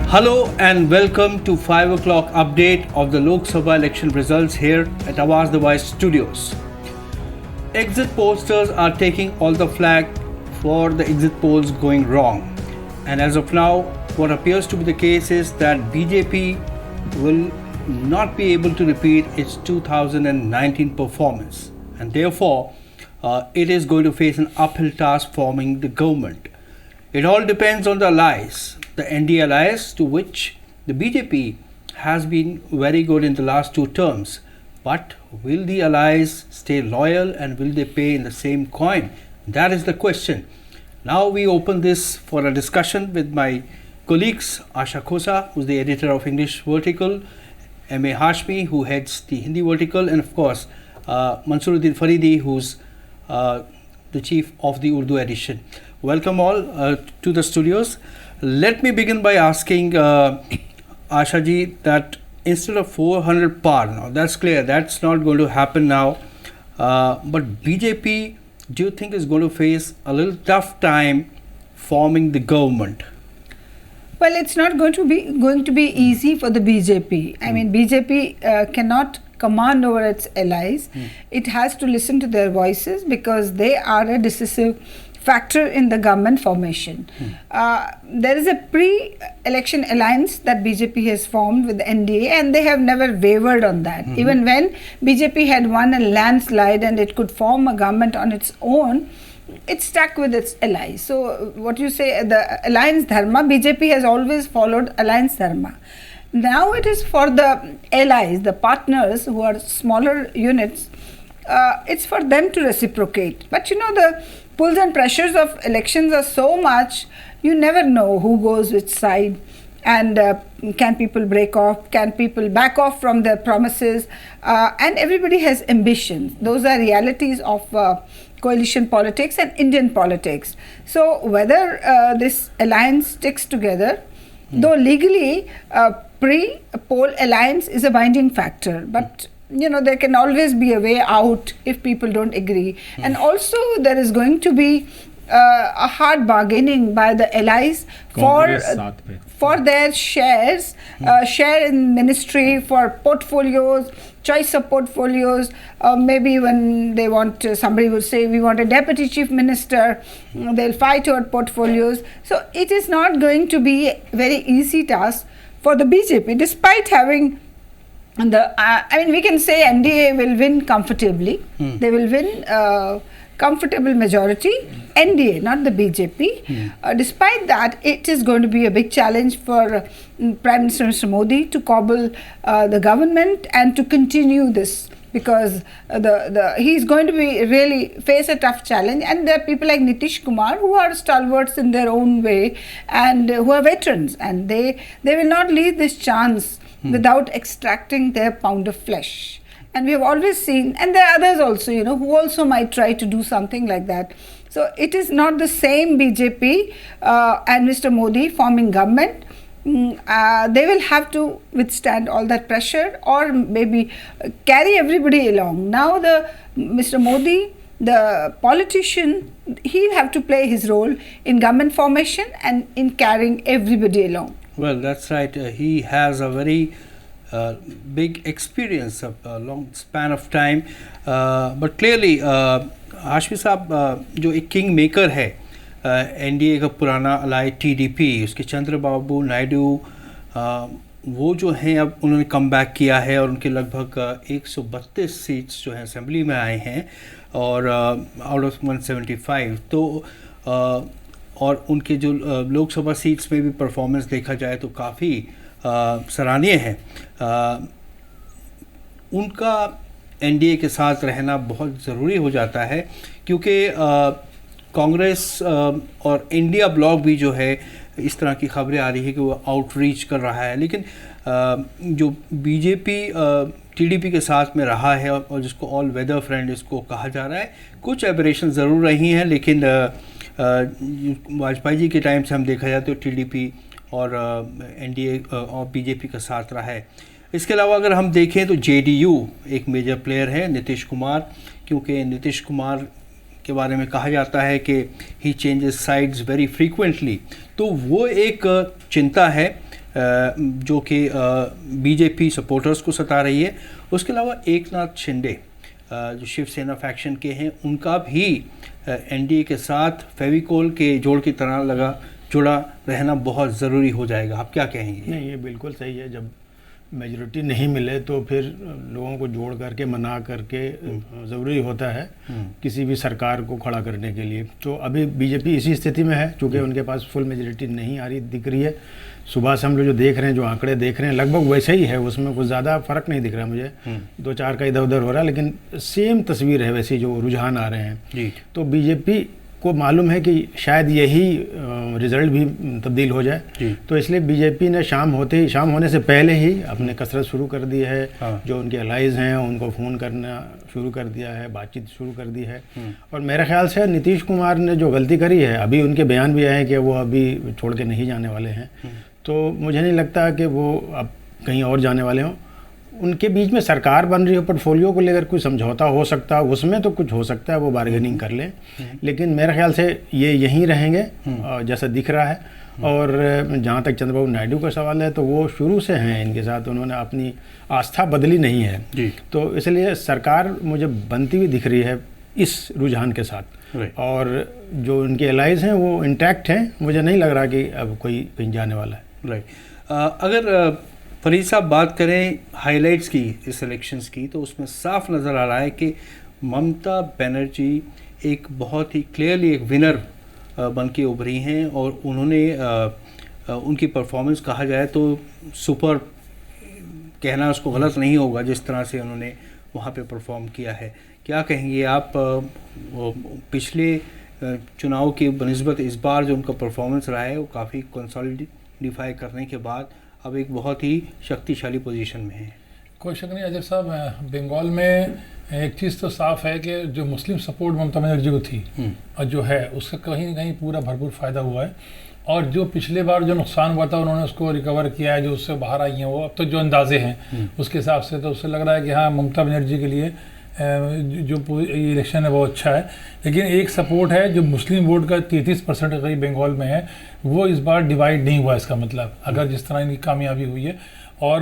Hello and welcome to 5 o'clock update of the Lok Sabha election results here at Awaz the Voice studios. Exit posters are taking all the flag for the exit polls going wrong. And as of now, what appears to be the case is that BJP will not be able to repeat its 2019 performance. And therefore, it is going to face an uphill task forming the government. It all depends on the allies, the NDA alliance to which the BJP has been very good in the last two terms. But will the allies stay loyal and will they pay in the same coin? That is the question. Now we open this for a discussion with my colleagues, Asha Khosa, who is the editor of English Vertical, M.A. Hashmi, who heads the Hindi Vertical, and of course, Mansuruddin Faridi, who's the chief of the Urdu edition. Welcome all to the studios. Let me begin by asking Asha ji that instead of 400 par, now that's clear, that's not going to happen now. But BJP, do you think is going to face a little tough time forming the government? Well, it's not going to be easy for the BJP. I mean, BJP cannot command over its allies. It has to listen to their voices because they are a decisive factor in the government formation. There is a pre-election alliance that BJP has formed with the NDA, and they have never wavered on that. Even when BJP had won a landslide and it could form a government on its own, it stuck with its allies. So what you say, the alliance dharma, BJP has always followed alliance dharma. Now it is for the allies, the partners who are smaller units, it's for them to reciprocate. But you know, the pulls and pressures of elections are so much, you never know who goes which side. And can people break off? Can people back off from their promises? And everybody has ambitions. Those are realities of coalition politics and Indian politics. So whether this alliance sticks together, though legally pre-poll alliance is a binding factor, but you know, there can always be a way out if people don't agree. And also there is going to be a hard bargaining by the allies for their shares, share in ministry, for portfolios, choice of portfolios. Maybe when they want, somebody will say, we want a deputy chief minister, they'll fight over portfolios. So it is not going to be a very easy task for the BJP, despite having I mean, we can say NDA will win comfortably. They will win comfortable majority. NDA, not the BJP. Despite that, it is going to be a big challenge for Prime Minister Mr. Modi to cobble the government and to continue this, because he's going to be really face a tough challenge. And there are people like Nitish Kumar who are stalwarts in their own way and who are veterans, and they will not leave this chance without extracting their pound of flesh. And we have always seen, and there are others also, you know, who also might try to do something like that. So it is not the same BJP and Mr. Modi forming government. They will have to withstand all that pressure or maybe carry everybody along. Now Mr. Modi, the politician, he'll have to play his role in government formation and in carrying everybody along. Well, that's right. He has a very big experience of a long span of time. But clearly, Hashmi साहब जो एक king maker है NDA का पुराना Alai TDP, उसके चंद्रबाबू नायडू, वो जो हैं अब उन्होंने कम बैक किया है और उनके लगभग 132 सीट्स जो हैं असेंबली में आए हैं और आउट ऑफ 175. तो और उनके जो लोकसभा सीट्स में भी परफॉर्मेंस देखा जाए तो काफ़ी सराहनीय है. उनका एनडीए के साथ रहना बहुत ज़रूरी हो जाता है क्योंकि कांग्रेस और इंडिया ब्लॉक भी जो है इस तरह की खबरें आ रही है कि वो आउटरीच कर रहा है, लेकिन जो बीजेपी टीडीपी के साथ में रहा है और जिसको ऑल वेदर फ्रेंड इसको कहा जा रहा है, कुछ एबरेशन ज़रूर रही हैं, लेकिन वाजपेयी जी के टाइम से हम देखा जाए तो टीडीपी और एनडीए और बीजेपी का साथ रहा है. इसके अलावा अगर हम देखें तो जेडीयू एक मेजर प्लेयर है, नीतीश कुमार, क्योंकि नीतीश कुमार के बारे में कहा जाता है कि ही चेंजेस साइड्स वेरी फ्रीक्वेंटली, तो वो एक चिंता है जो कि बीजेपी सपोर्टर्स को सता रही है। उसके अलावा एकनाथ शिंदे जो शिवसेना फैक्शन के हैं, उनका भी एनडीए के साथ फेविकोल के जोड़ की तरह जुड़ा रहना बहुत ज़रूरी हो जाएगा। आप क्या कहेंगे? नहीं, ये बिल्कुल सही है। जब मेजॉरिटी नहीं मिले तो फिर लोगों को जोड़ करके मना करके ज़रूरी होता है किसी भी सरकार को खड़ा करने के लिए। तो अभी बीजेपी इसी स्थिति में है, चूँकि उनके पास फुल मेजॉरिटी नहीं आ रही दिख रही है। सुबह से हम लोग जो देख रहे हैं, जो आंकड़े देख रहे हैं, लगभग वैसे ही है, उसमें कुछ ज़्यादा फ़र्क नहीं दिख रहा मुझे। 2-4 का इधर उधर हो रहा है, लेकिन सेम तस्वीर है वैसी जो रुझान आ रहे हैं। तो बीजेपी को मालूम है कि शायद यही रिज़ल्ट भी तब्दील हो जाए, तो इसलिए बीजेपी ने शाम होने से पहले ही अपने कसरत शुरू कर दी है। जो उनके अलाइज हैं उनको फ़ोन करना शुरू कर दिया है, बातचीत शुरू कर दी है। और मेरे ख्याल से नीतीश कुमार ने जो गलती करी है, अभी उनके बयान भी आए हैं कि वो अभी छोड़ के नहीं जाने वाले हैं, तो मुझे नहीं लगता कि वो अब कहीं और जाने वाले हों। उनके बीच में सरकार बन रही हो, पोर्टफोलियो को लेकर कुछ समझौता हो सकता है, उसमें तो कुछ हो सकता है, वो बार्गेनिंग कर लें। लेकिन मेरे ख्याल से ये यहीं रहेंगे जैसा दिख रहा है। और जहाँ तक चंद्रबाबू नायडू का सवाल है, तो वो शुरू से हैं इनके साथ, उन्होंने अपनी आस्था बदली नहीं है। तो इसलिए सरकार मुझे बनती हुई दिख रही है इस रुझान के साथ। और जो उनके एलाइज हैं वो इंटैक्ट हैं, मुझे नहीं लग रहा कि अब कोई कहीं जाने वाला है। अगर फरीद साहब बात करें हाइलाइट्स की इस इलेक्शंस की, तो उसमें साफ नज़र आ रहा है कि ममता बनर्जी एक बहुत ही क्लियरली एक विनर बन के उभरी हैं। और उन्होंने उनकी परफॉर्मेंस कहा जाए तो सुपर कहना उसको गलत नहीं होगा, जिस तरह से उन्होंने वहाँ पे परफॉर्म किया है। क्या कहेंगे आप पिछले चुनाव की बनिस्बत इस बार जो उनका परफॉर्मेंस रहा है, वो काफ़ी कंसोलिडिफाई करने के बाद अब एक बहुत ही शक्तिशाली पोजीशन में है? कोई शक नहीं अजय साहब, बंगाल में एक चीज़ तो साफ है कि जो मुस्लिम सपोर्ट ममता बनर्जी को थी और जो है उसका कहीं ना कहीं पूरा भरपूर फ़ायदा हुआ है। और जो पिछले बार जो नुकसान हुआ था उन्होंने उसको रिकवर किया है, जो उससे बाहर आई हैं वो अब तो जो अंदाजे हैं उसके हिसाब से तो उससे लग रहा है कि हाँ, ममता बनर्जी के लिए जो इलेक्शन है वो अच्छा है। लेकिन एक सपोर्ट है जो मुस्लिम वोट का 33% के करीब बंगाल में है, वो इस बार डिवाइड नहीं हुआ। इसका मतलब अगर जिस तरह इनकी कामयाबी हुई है। और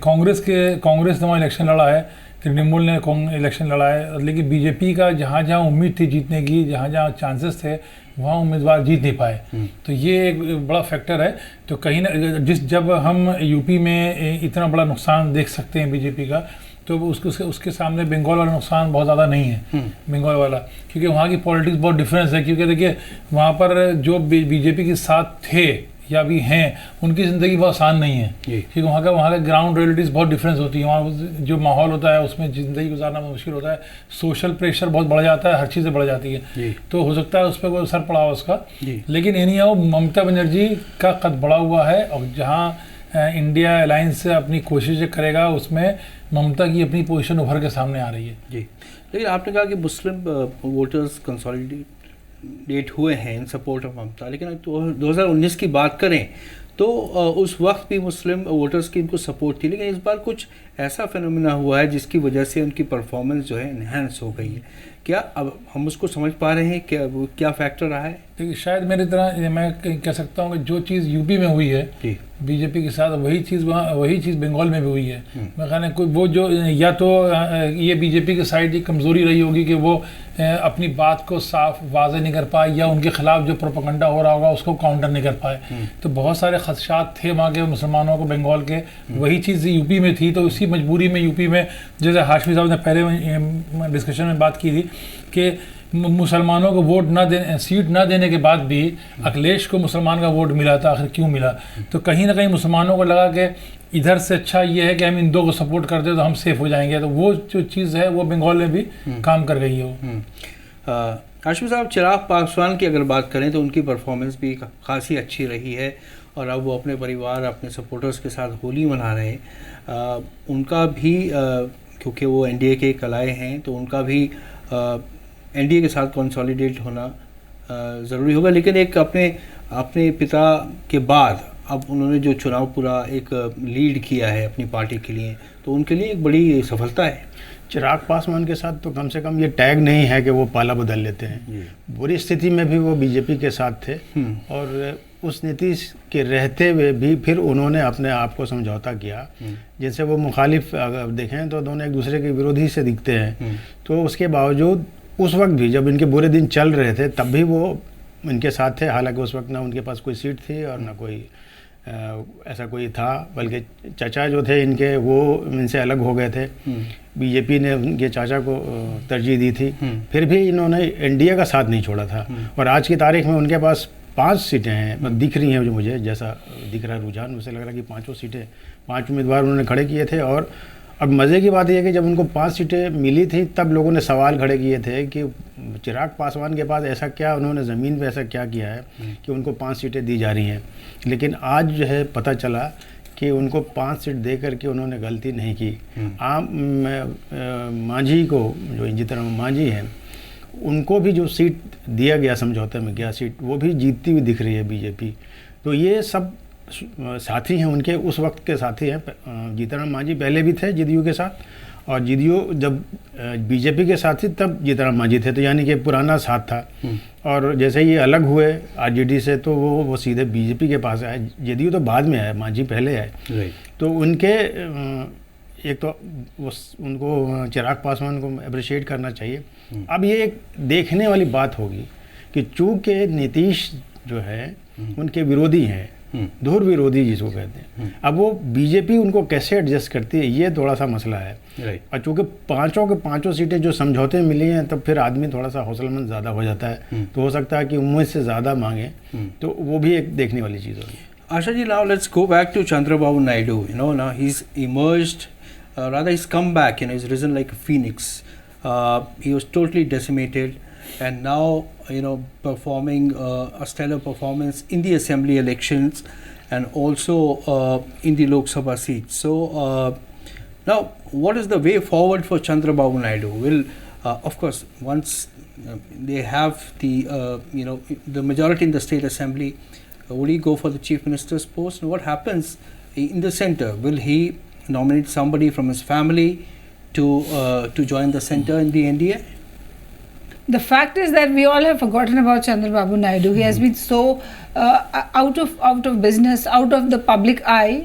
कांग्रेस ने वहाँ इलेक्शन लड़ा है, तृणमूल ने इलेक्शन लड़ा है, लेकिन बीजेपी का जहाँ जहाँ उम्मीद थी जीतने की, जहाँ जहाँ चांसेस थे, वहाँ उम्मीदवार जीत नहीं पाए। तो ये एक बड़ा फैक्टर है। तो कहीं ना जब हम यूपी में इतना बड़ा नुकसान देख सकते हैं बीजेपी का, तो उसके सामने बंगाल वाला नुकसान बहुत ज़्यादा नहीं है। बंगाल वाला क्योंकि वहाँ की पॉलिटिक्स बहुत डिफरेंस है। क्योंकि देखिए वहाँ पर जो बीजेपी के साथ थे या भी हैं, उनकी ज़िंदगी बहुत आसान नहीं है, क्योंकि वहाँ का ग्राउंड रियलिटीज़ बहुत डिफरेंस होती है। वहाँ जो माहौल होता है उसमें ज़िंदगी गुजारना मुश्किल होता है, सोशल प्रेशर बहुत बढ़ जाता है, हर चीज़ें बढ़ जाती है। तो हो सकता है उस पर कोई असर पड़ा हो उसका। लेकिन एनी हाउ ममता बनर्जी का कद बढ़ा हुआ है, और जहाँ इंडिया अलायंस से अपनी कोशिशें करेगा उसमें ममता की अपनी पोजीशन उभर के सामने आ रही है। जी, लेकिन आपने कहा कि मुस्लिम वोटर्स कंसोलिडेट हुए हैं इन सपोर्ट ऑफ ममता, लेकिन 2019 की बात करें तो उस वक्त भी मुस्लिम वोटर्स की इनको सपोर्ट थी। लेकिन इस बार कुछ ऐसा फिनोमिना हुआ है जिसकी वजह से उनकी परफॉर्मेंस जो है इन्हांस हो गई है। क्या अब हम उसको समझ पा रहे हैं, क्या फैक्टर रहा है? देखिए, शायद मेरी तरह मैं कह सकता हूँ कि जो चीज़ यूपी में हुई है बीजेपी के साथ, वही चीज़ बंगाल में भी हुई है। मैं कहना कोई वो जो या तो ये बीजेपी की साइड की कमज़ोरी रही होगी कि वो अपनी बात को साफ वाज़ेह नहीं कर पाए, या उनके खिलाफ जो प्रोपेगेंडा हो रहा होगा उसको काउंटर नहीं कर पाए। तो बहुत सारे खदशात थे वहाँ के मुसलमानों को बंगाल के, वही चीज़ यूपी में थी। तो इसी मजबूरी में यूपी में, जैसे हाशमी साहब ने पहले डिस्कशन में बात की थी कि मुसलमानों को वोट सीट ना देने के बाद भी अखिलेश को मुसलमान का वोट मिला था। आखिर क्यों मिला? तो कहीं ना कहीं मुसलमानों को लगा कि इधर से अच्छा ये है कि हम इन दो को सपोर्ट कर दे तो हम सेफ हो जाएंगे। तो वो जो चीज़ है वो बंगाल में भी काम कर गई है। वो हाशमी साहब, चिराग पासवान की अगर बात करें तो उनकी परफॉर्मेंस भी खासी अच्छी रही है, और अब वो अपने परिवार, अपने सपोर्टर्स के साथ होली मना रहे हैं। उनका भी क्योंकि वो एनडीए के कलाए हैं, तो उनका भी एनडीए के साथ कंसोलिडेट होना ज़रूरी होगा। लेकिन एक अपने पिता के बाद अब उन्होंने जो चुनाव पूरा एक लीड किया है अपनी पार्टी के लिए, तो उनके लिए एक बड़ी सफलता है। चिराग पासवान के साथ तो कम से कम ये टैग नहीं है कि वो पाला बदल लेते हैं। बुरी स्थिति में भी वो बीजेपी के साथ थे और उस नीतीश के रहते हुए भी फिर उन्होंने अपने आप को समझौता किया, जिनसे वो मुखालिफ अगर देखें तो दोनों एक दूसरे के विरोधी से दिखते हैं। तो उसके बावजूद उस वक्त भी जब इनके बुरे दिन चल रहे थे तब भी वो इनके साथ थे। हालांकि उस वक्त ना उनके पास कोई सीट थी और ना कोई ऐसा कोई था, बल्कि चाचा जो थे इनके वो इनसे अलग हो गए थे। बीजेपी ने उनके चाचा को तरजीह दी थी, फिर भी इन्होंने एनडीए का साथ नहीं छोड़ा था। और आज की तारीख में उनके पास 5 सीटें हैं, दिख रही हैं जो मुझे जैसा दिख रहा है रुझान, मुझे लग रहा है कि 5 सीटें 5 उम्मीदवार उन्होंने खड़े किए थे। और अब मज़े की बात यह है कि जब उनको 5 सीटें मिली थी तब लोगों ने सवाल खड़े किए थे कि चिराग पासवान के पास ऐसा क्या, उन्होंने ज़मीन पे ऐसा क्या किया है कि उनको 5 सीटें दी जा रही हैं। लेकिन आज जो है पता चला कि उनको 5 सीट दे करके उन्होंने गलती नहीं की। मांझी को, जो इंजीतराम मांझी हैं, उनको भी जो सीट दिया गया समझौते में गया सीट, वो भी जीतती हुई दिख रही है बीजेपी। तो ये सब साथी हैं उनके, उस वक्त के साथी हैं। जीतराम मांझी पहले भी थे जेडीयू के साथ, और जेडीयू जब बीजेपी के साथ थी तब जीतराम मांझी थे, तो यानी कि पुराना साथ था। और जैसे ये अलग हुए आरजेडी से तो वो सीधे बीजेपी के पास आए। जेडीयू तो बाद में आए, मांझी पहले आए। तो उनके एक तो उनको चिराग पासवान को अप्रिशिएट करना चाहिए। अब ये एक देखने वाली बात होगी कि चूँकि नीतीश जो है उनके विरोधी हैं, धुर विरोधी जिसको कहते हैं, अब वो बीजेपी उनको कैसे एडजस्ट करती है, ये थोड़ा सा मसला है। और चूँकि 5 के 5 सीटें जो समझौते मिली हैं, तब फिर आदमी थोड़ा सा हौसलामंद ज़्यादा हो जाता है। तो हो सकता है कि उम्मीद से ज़्यादा मांगे, तो वो भी एक देखने वाली चीज़ होगी। Asha ji, now let's go back to Chandrababu Naidu. Now he's emerged, rather he's come back, he's risen like a phoenix. He was totally decimated, and now performing a stellar performance in the assembly elections and also in the Lok Sabha seats. So now what is the way forward for Chandrababu Naidu? Will of course once they have the majority in the state assembly, will he go for the chief minister's post? And what happens in the center? Will he nominate somebody from his family to join the center in the NDA? The fact is that we all have forgotten about Chandrababu Naidu. He has been so out of business, out of the public eye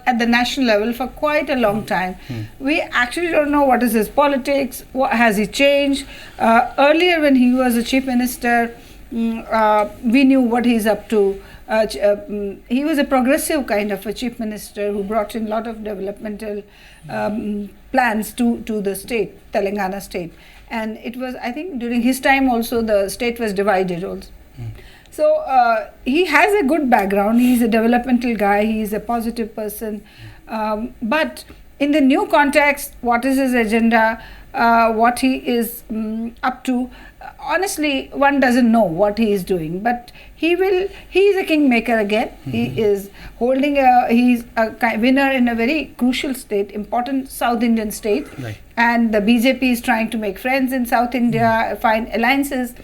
at the national level for quite a long time. We actually don't know what is his politics, what has he changed. Earlier when he was a chief minister, we knew what he's up to. He was a progressive kind of a chief minister who brought in a lot of developmental plans to the state, Telangana state. And it was, I think, during his time also the state was divided also. So he has a good background. He's a developmental guy. He's a positive person. But in the new context, what is his agenda? What he is up to? Honestly, one doesn't know what he is doing, but he is a kingmaker again. He is holding he's a winner in a very crucial state, important South Indian state. Right. And the BJP is trying to make friends in South India, find alliances,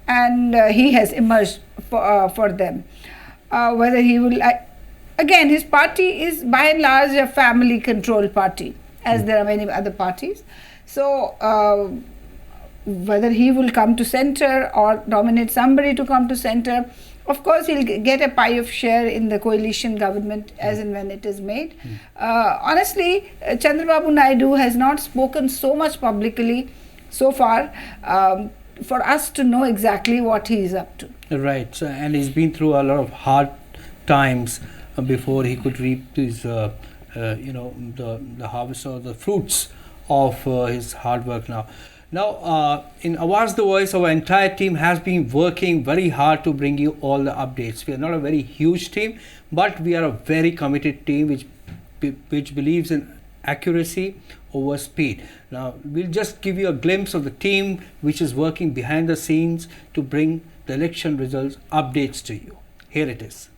and he has emerged for them. Whether he will, again, his party is by and large a family controlled party, as there are many other parties. So whether he will come to center or nominate somebody to come to center, of course he'll get a pie of share in the coalition government as and when it is made. Honestly, Chandrababu Naidu has not spoken so much publicly so far for us to know exactly what he is up to. Right. So, and he's been through a lot of hard times before he could reap his the harvest or the fruits of his hard work now. Now, in Awaaz the Voice, our entire team has been working very hard to bring you all the updates. We are not a very huge team, but we are a very committed team which believes in accuracy over speed. Now, we'll just give you a glimpse of the team which is working behind the scenes to bring the election results updates to you. Here it is.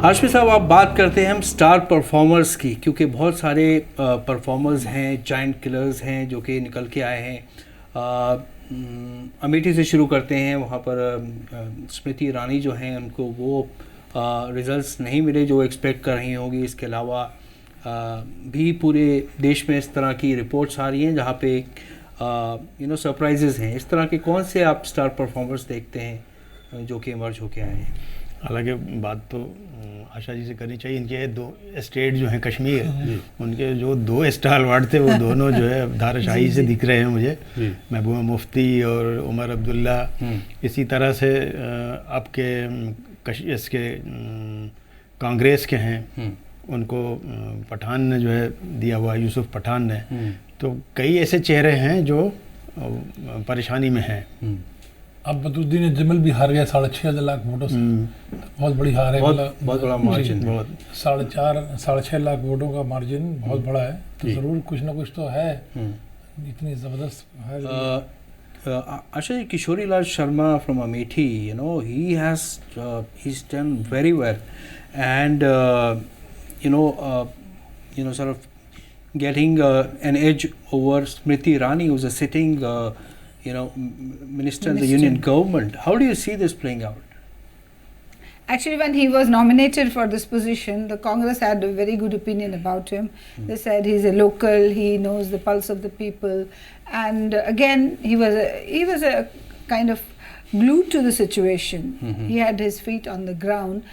Hashmi साहब, आप बात करते हैं हम star performers की, क्योंकि बहुत सारे परफॉर्मर्स हैं, जाइंट किलर्स हैं जो कि निकल के आए हैं। अमेठी से शुरू करते हैं। वहाँ पर स्मृति ईरानी जो हैं उनको वो रिजल्ट्स नहीं मिले जो एक्सपेक्ट कर रही होंगी। इसके अलावा भी पूरे देश में इस तरह की रिपोर्ट्स आ रही हैं जहाँ पे सरप्राइजेज़ हैं। इस तरह के कौन से आप स्टार परफॉर्मर्स देखते हैं जो कि इमर्ज होके आए हैं? हालांकि बात तो आशा जी से करनी चाहिए। इनके दो स्टेट जो हैं कश्मीर, उनके जो 2 स्टार अवार्ड थे वो दोनों जो है धाराशाही से दिख रहे हैं मुझे। महबूबा मुफ्ती और उमर अब्दुल्ला। इसी तरह से आपके इसके कांग्रेस के हैं, उनको पठान ने जो है दिया हुआ, यूसुफ पठान ने। तो कई ऐसे चेहरे हैं जो परेशानी में हैं। अब बदरुद्दीन अजमल भी हार गया 6.5 लाख वोटों से। बहुत बड़ी हार है, बहुत बड़ा मार्जिन, बहुत 6.5 लाख वोटों का मार्जिन बहुत बड़ा है। तो ज़रूर कुछ ना कुछ तो है, इतनी ज़बरदस्त है। Asha ji, Kishori Lal Sharma from Amethi, he's done very well, and sort of getting an edge over Smriti Irani, who's a sitting minister in the union government. How do you see this playing out? Actually, when he was nominated for this position, the Congress had a very good opinion about him. They said he's a local, he knows the pulse of the people, and again he was a kind of glued to the situation. He had his feet on the ground,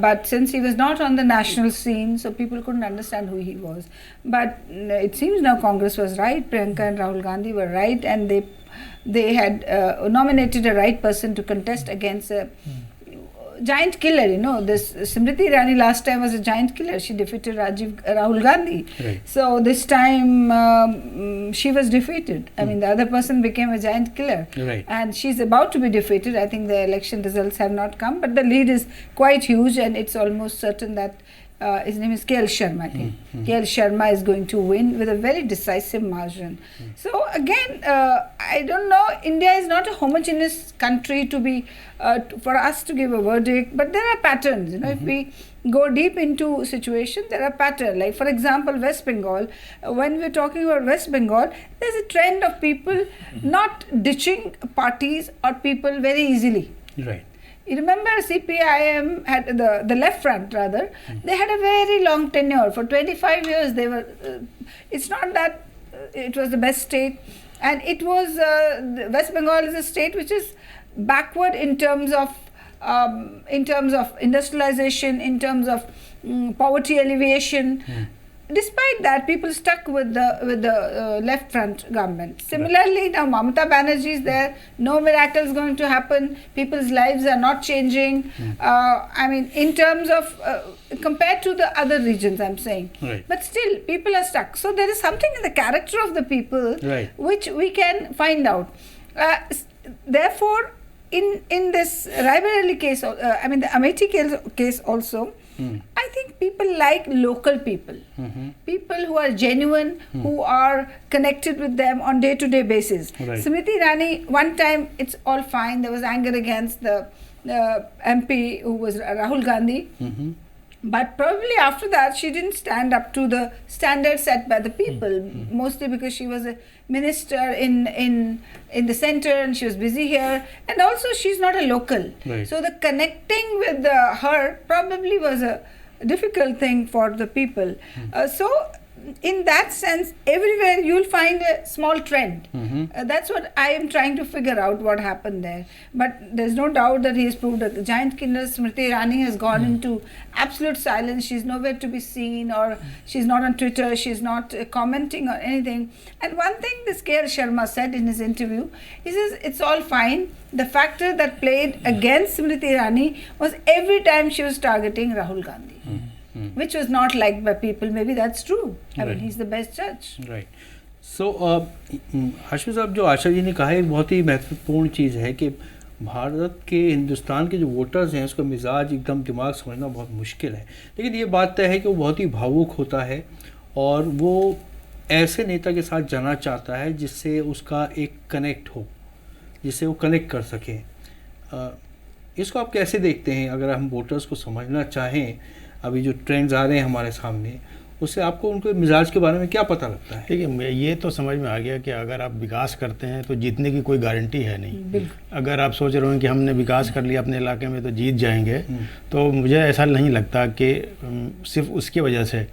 but since he was not on the national scene, so people couldn't understand who he was. But it seems now Congress was right. Priyanka and Rahul Gandhi were right, and they had nominated a right person to contest against a giant killer. This Smriti Irani last time was a giant killer. She defeated Rahul Gandhi. Right. So this time she was defeated. I mean, the other person became a giant killer. Right. And she's about to be defeated. I think the election results have not come, but the lead is quite huge, and it's almost certain that his name is KL Sharma, I think. KL Sharma is going to win with a very decisive margin. So again, I don't know, India is not a homogeneous country to be, for us to give a verdict, but there are patterns. If we go deep into situation, there are patterns. Like for example, West Bengal, when we're talking about West Bengal, there's a trend of people not ditching parties or people very easily. Right. You remember CPIM had the left front rather, they had a very long tenure. For 25 years they were, it's not that it was the best state, and it was, West Bengal is a state which is backward in terms of industrialization, in terms of poverty alleviation. Despite that, people stuck with the left front government. Similarly, now Mamata Banerjee is there. No miracle is going to happen. People's lives are not changing. I mean, in terms of compared to the other regions, I'm saying. Right. But still, people are stuck. So there is something in the character of the people, right, which we can find out. Therefore, in this Raebareli case, I mean the Amethi case also, I think people like local people, people who are genuine, who are connected with them on day-to-day basis. Right. Smriti Irani, one time it's all fine, there was anger against the MP who was Rahul Gandhi, but probably after that she didn't stand up to the standards set by the people, mostly because she was a minister in the center and she was busy here, and also she's not a local. Right. So the connecting with her probably was a difficult thing for the people. So in that sense, everywhere you'll find a small trend. That's what I am trying to figure out, what happened there. But there's no doubt that he has proved a giant killer. Smriti Irani has gone into absolute silence. She's nowhere to be seen, or she's not on Twitter, she's not commenting on anything. And one thing this KL Sharma said in his interview, he says it's all fine. The factor that played against Smriti Irani was every time she was targeting Rahul Gandhi. Which was not liked by people. Maybe that's true. I mean, he's the best judge. Right. So, Hashmi साहब, जो आशा जी ने कहा है एक बहुत ही महत्वपूर्ण चीज़ है कि भारत के, हिंदुस्तान के जो वोटर्स हैं उसका मिजाज एकदम दिमाग समझना बहुत मुश्किल है। लेकिन ये बात तय है कि वो बहुत ही भावुक होता है और वो ऐसे नेता के साथ जाना चाहता है जिससे उसका एक कनेक्ट हो, जिससे वो कनेक्ट कर सके। इसको आप कैसे देखते हैं? अगर हम वोटर्स को समझना चाहें, अभी जो ट्रेंड्स आ रहे हैं हमारे सामने, उससे आपको उनके मिजाज के बारे में क्या पता लगता है? ठीक है, ये तो समझ में आ गया कि अगर आप विकास करते हैं तो जीतने की कोई गारंटी है नहीं। अगर आप सोच रहे हो कि हमने विकास कर लिया अपने इलाके में तो जीत जाएंगे, तो मुझे ऐसा नहीं लगता कि सिर्फ उसकी वजह से।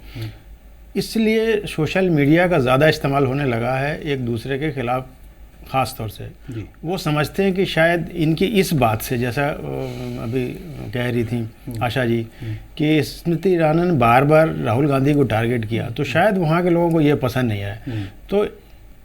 इसलिए सोशल मीडिया का ज़्यादा इस्तेमाल होने लगा है एक दूसरे के खिलाफ, ख़ास तौर से जी। वो समझते हैं कि शायद इनकी इस बात से, जैसा अभी कह रही थी आशा जी कि स्मृति ईरानी ने बार बार राहुल गांधी को टारगेट किया, तो शायद वहाँ के लोगों को ये पसंद नहीं आया। तो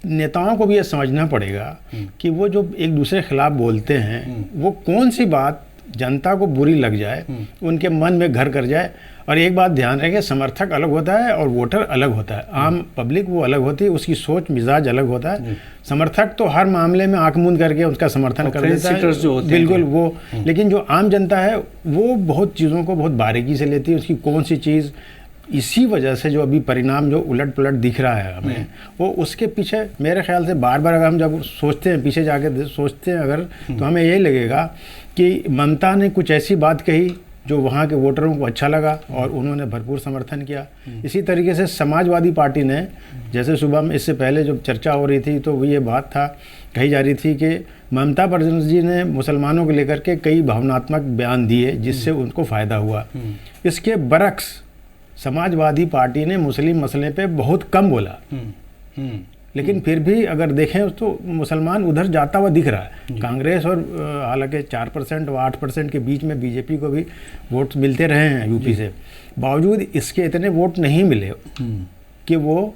नेताओं को भी ये समझना पड़ेगा कि वो जो एक दूसरे के खिलाफ बोलते हैं, वो कौन सी बात जनता को बुरी लग जाए, उनके मन में घर कर जाए। और एक बात ध्यान रखें, समर्थक अलग होता है और वोटर अलग होता है। आम पब्लिक वो अलग होती है, उसकी सोच मिजाज अलग होता है। समर्थक तो हर मामले में आंख मूंद करके उसका समर्थन कर देता है, जो होते बिल्कुल वो। लेकिन जो आम जनता है वो बहुत चीज़ों को बहुत बारीकी से लेती है, उसकी कौन सी चीज़, इसी वजह से जो अभी परिणाम जो उलट पुलट दिख रहा है हमें, वो उसके पीछे मेरे ख्याल से बार बार अगर हम जब सोचते हैं, पीछे जाके सोचते हैं अगर, तो हमें यही लगेगा कि ममता ने कुछ ऐसी बात कही जो वहाँ के वोटरों को अच्छा लगा और उन्होंने भरपूर समर्थन किया। इसी तरीके से समाजवादी पार्टी ने, जैसे सुबह में इससे पहले जब चर्चा हो रही थी तो वो ये बात था, कही जा रही थी कि ममता बनर्जी जी ने मुसलमानों को लेकर के कई भावनात्मक बयान दिए जिससे उनको फ़ायदा हुआ। इसके बरक्स समाजवादी पार्टी ने मुस्लिम मसले पे बहुत कम बोला, लेकिन फिर भी अगर देखें तो मुसलमान उधर जाता हुआ दिख रहा है। कांग्रेस और हालांकि 4% और 8% के बीच में बीजेपी को भी वोट मिलते रहे हैं यूपी से, बावजूद इसके इतने वोट नहीं मिले कि वो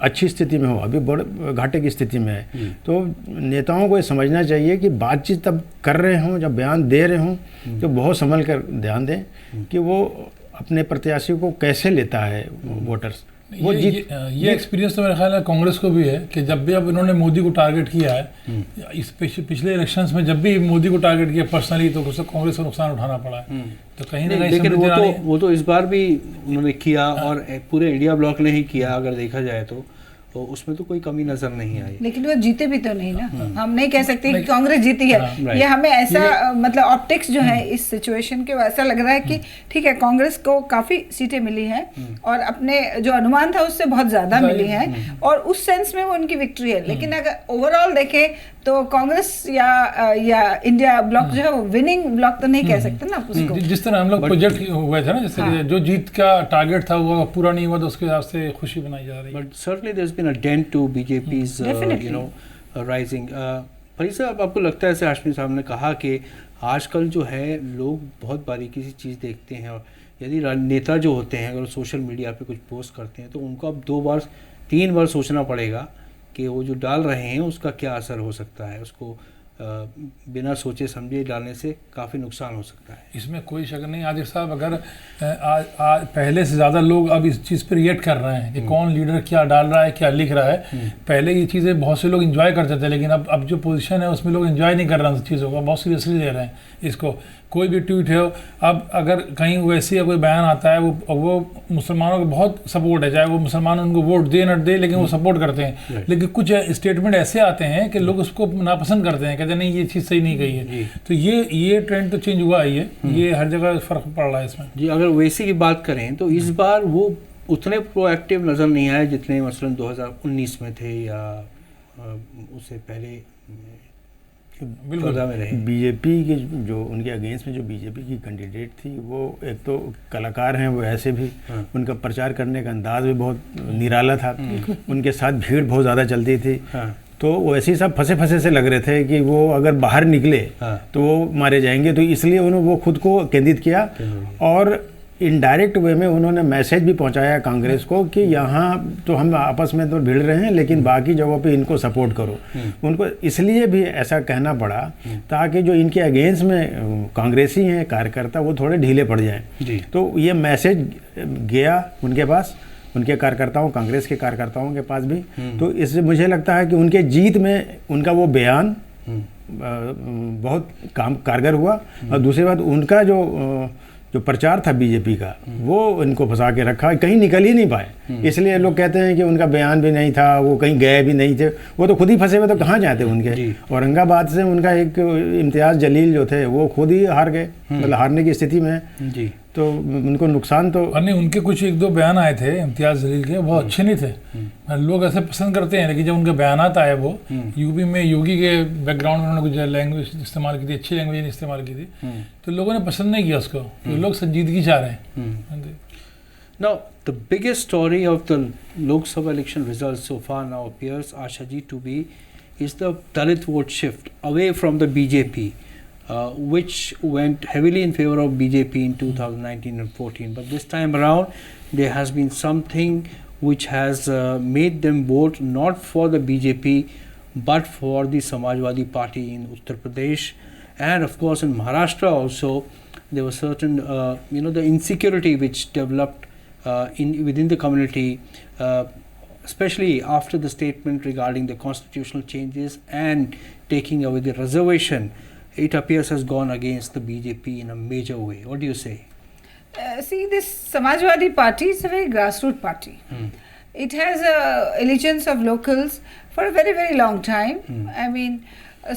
अच्छी स्थिति में हो, अभी बड़े घाटे की स्थिति में है। तो नेताओं को ये समझना चाहिए कि बातचीत तब कर रहे हों, जब बयान दे रहे हों, तो बहुत संभल कर ध्यान दें कि वो अपने प्रत्याशी को कैसे लेता है वोटर्स। वो ये एक्सपीरियंस तो मेरे ख्याल में कांग्रेस को भी है कि जब भी अब इन्होंने मोदी को टारगेट किया है, इस पिछले इलेक्शंस में जब भी मोदी को टारगेट किया पर्सनली, तो उससे कांग्रेस को नुकसान उठाना पड़ा है। तो कहीं ना कहीं लेकिन वो तो इस बार भी उन्होंने किया और पूरे इंडिया ब्लॉक ने ही किया, अगर देखा जाए तो उसमें तो कोई कमी नजर नहीं आई। लेकिन वो जीते भी तो नहीं ना, हम नहीं कह सकते कि कांग्रेस जीती है। ये हमें ऐसा मतलब ऑप्टिक्स जो है इस सिचुएशन के, ऐसा लग रहा है कि ठीक है कांग्रेस को काफी सीटें मिली हैं और अपने जो अनुमान था उससे बहुत ज्यादा मिली हैं और उस सेंस में वो उनकी विक्ट्री है। लेकिन अगर ओवरऑल देखें तो कांग्रेस या इंडिया ब्लॉक जो है वो विनिंग ब्लॉक तो नहीं कह सकते ना उसको। जिस तरह हम लोग प्रोजेक्ट हुए थे ना, जैसे जो जीत का टारगेट था वो पूरा नहीं हुआ, तो उसके हिसाब से खुशी बनाई जा रही है। But certainly there has been a dent to BJP's rising. भाई साहब, आपको लगता है, जैसे हाशमी साहब ने कहा कि आजकल जो है लोग बहुत बारीकी से चीज़ देखते हैं और यदि नेता जो होते हैं अगर सोशल मीडिया पे कुछ पोस्ट करते हैं तो उनको अब 2 बार 3 बार सोचना पड़ेगा कि वो जो डाल रहे हैं उसका क्या असर हो सकता है। उसको बिना सोचे समझे डालने से काफ़ी नुकसान हो सकता है। इसमें कोई शक नहीं। आदिल साहब, अगर आज पहले से ज़्यादा लोग अब इस चीज़ पर रिएक्ट कर रहे हैं कि कौन लीडर क्या डाल रहा है, क्या लिख रहा है। पहले ये चीज़ें बहुत से लोग एंजॉय करते थे, लेकिन अब जो पोजीशन है उसमें लोग एंजॉय नहीं कर रहे हैं चीज़ों को, बहुत सीरियसली ले रहे हैं इसको। कोई भी ट्वीट है, अब अगर कहीं वैसे कोई बयान आता है, वो मुसलमानों को बहुत सपोर्ट है, चाहे वो मुसलमान उनको वोट दे न दे, लेकिन वो सपोर्ट करते हैं। लेकिन कुछ स्टेटमेंट ऐसे आते हैं कि लोग उसको नापसंद करते हैं, कहते हैं नहीं ये चीज़ सही नहीं कही है। तो ये ट्रेंड तो चेंज हुआ ही है, ये हर जगह फ़र्क पड़ रहा है इसमें। जी, अगर वैसे की बात करें तो इस बार वो उतने प्रोएक्टिव नज़र नहीं आए जितने मसलन 2019 में थे या उससे पहले बीजेपी के जो उनके अगेंस्ट में जो बीजेपी की कैंडिडेट थी, वो एक तो कलाकार हैं, वो ऐसे भी उनका प्रचार करने का अंदाज भी बहुत निराला था, उनके साथ भीड़ बहुत ज़्यादा चलती थी। तो वो ऐसे ही सब फंसे से लग रहे थे कि वो अगर बाहर निकले तो वो मारे जाएंगे। तो इसलिए उन्होंने वो खुद को केंद्रित किया और इनडायरेक्ट वे में उन्होंने मैसेज भी पहुंचाया कांग्रेस को कि यहाँ तो हम आपस में तो भिड़ रहे हैं, लेकिन बाकी जगहों पे इनको सपोर्ट करो। उनको इसलिए भी ऐसा कहना पड़ा ताकि जो इनके अगेंस्ट में कांग्रेसी हैं कार्यकर्ता, वो थोड़े ढीले पड़ जाएं। तो ये मैसेज गया उनके पास, उनके कार्यकर्ताओं, कांग्रेस के कार्यकर्ताओं के पास भी। तो इससे मुझे लगता है कि उनके जीत में उनका वो बयान बहुत कारगर हुआ। और दूसरी बात, उनका जो प्रचार था बीजेपी का वो इनको फंसा के रखा, कहीं निकल ही नहीं पाए। इसलिए लोग कहते हैं कि उनका बयान भी नहीं था, वो कहीं गए भी नहीं थे, वो तो खुद ही फंसे हुए, तो कहाँ जाते उनके। औरंगाबाद से उनका एक इम्तियाज़ जलील जो थे वो खुद ही हार गए, मतलब हारने की स्थिति में है जी। तो उनको नुकसान तो। और नहीं, उनके कुछ एक दो बयान आए थे इम्तियाज़ जलील के, वो अच्छे नहीं थे। लोग ऐसे पसंद करते हैं, लेकिन जब उनके बयानात आए वो यूपी में योगी के बैकग्राउंड में उन्होंने कुछ लैंग्वेज इस्तेमाल की थी, अच्छी लैंग्वेज इस्तेमाल की थी, तो लोगों ने पसंद नहीं किया उसको। तो लोग संजीदगी चाह रहे हैं। Now, the biggest story of the Lok Sabha election results so far now appears, Asha ji, to be is the Dalit vote shift away from the BJP, which went heavily in favor of BJP in 2019 and 14. But this time around, there has been something which has made them vote not for the BJP but for the Samajwadi Party in Uttar Pradesh, and of course in Maharashtra also. There was certain, the insecurity which developed within the community, especially after the statement regarding the constitutional changes and taking away the reservation. It appears has gone against the BJP in a major way. What do you say? See, this Samajwadi Party is a very grassroots party. It has allegiance of locals for a very, very long time. I mean,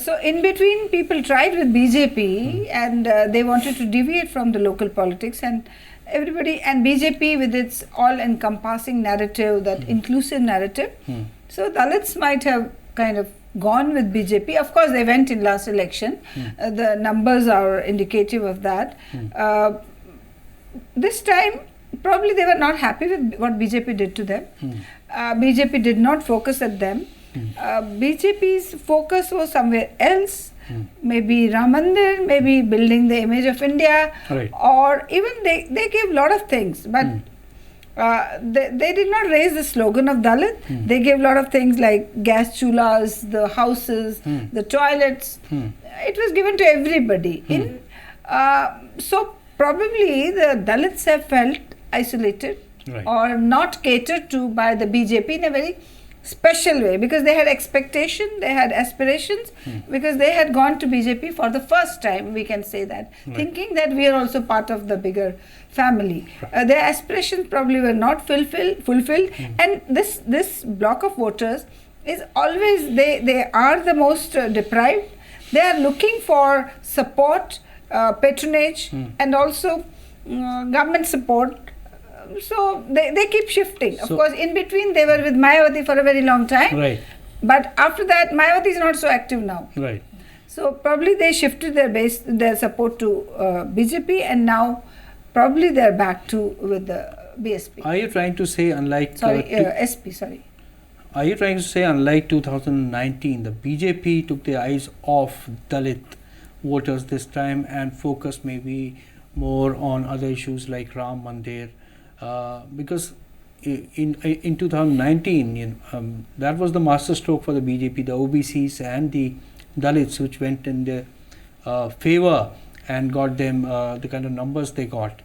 so in between, people tried with BJP and they wanted to deviate from the local politics, and everybody, and BJP with its all-encompassing narrative, that inclusive narrative. So Dalits might have kind of gone with BJP. Of course, they went in last election. The numbers are indicative of that. This time, probably they were not happy with what BJP did to them. BJP did not focus at them. BJP's focus was somewhere else. Maybe Ram Mandir, maybe building the image of India, Right. or even they gave a lot of things, but they did not raise the slogan of Dalit. They gave a lot of things like gas chulas, the houses, the toilets. It was given to everybody. So probably the Dalits have felt isolated, Right. or not catered to by the BJP in a very special way, because they had expectation, they had aspirations, because they had gone to BJP for the first time, we can say that, thinking that we are also part of the bigger family. Their aspirations probably were not fulfilled, and this block of voters is always, they are the most deprived. They are looking for support, patronage, and also government support. So they keep shifting. Of course, in between they were with Mayawati for a very long time. Right. But after that, Mayawati is not so active now. Right. So probably they shifted their support to BJP, and now probably they are back to with the BSP. Are you trying to say, unlike SP, sorry. Are you trying to say, unlike 2019, the BJP took their eyes off Dalit voters this time and focused maybe more on other issues like Ram Mandir? Because in 2019, that was the masterstroke for the BJP, the OBCs and the Dalits, which went in their favor and got them the kind of numbers they got.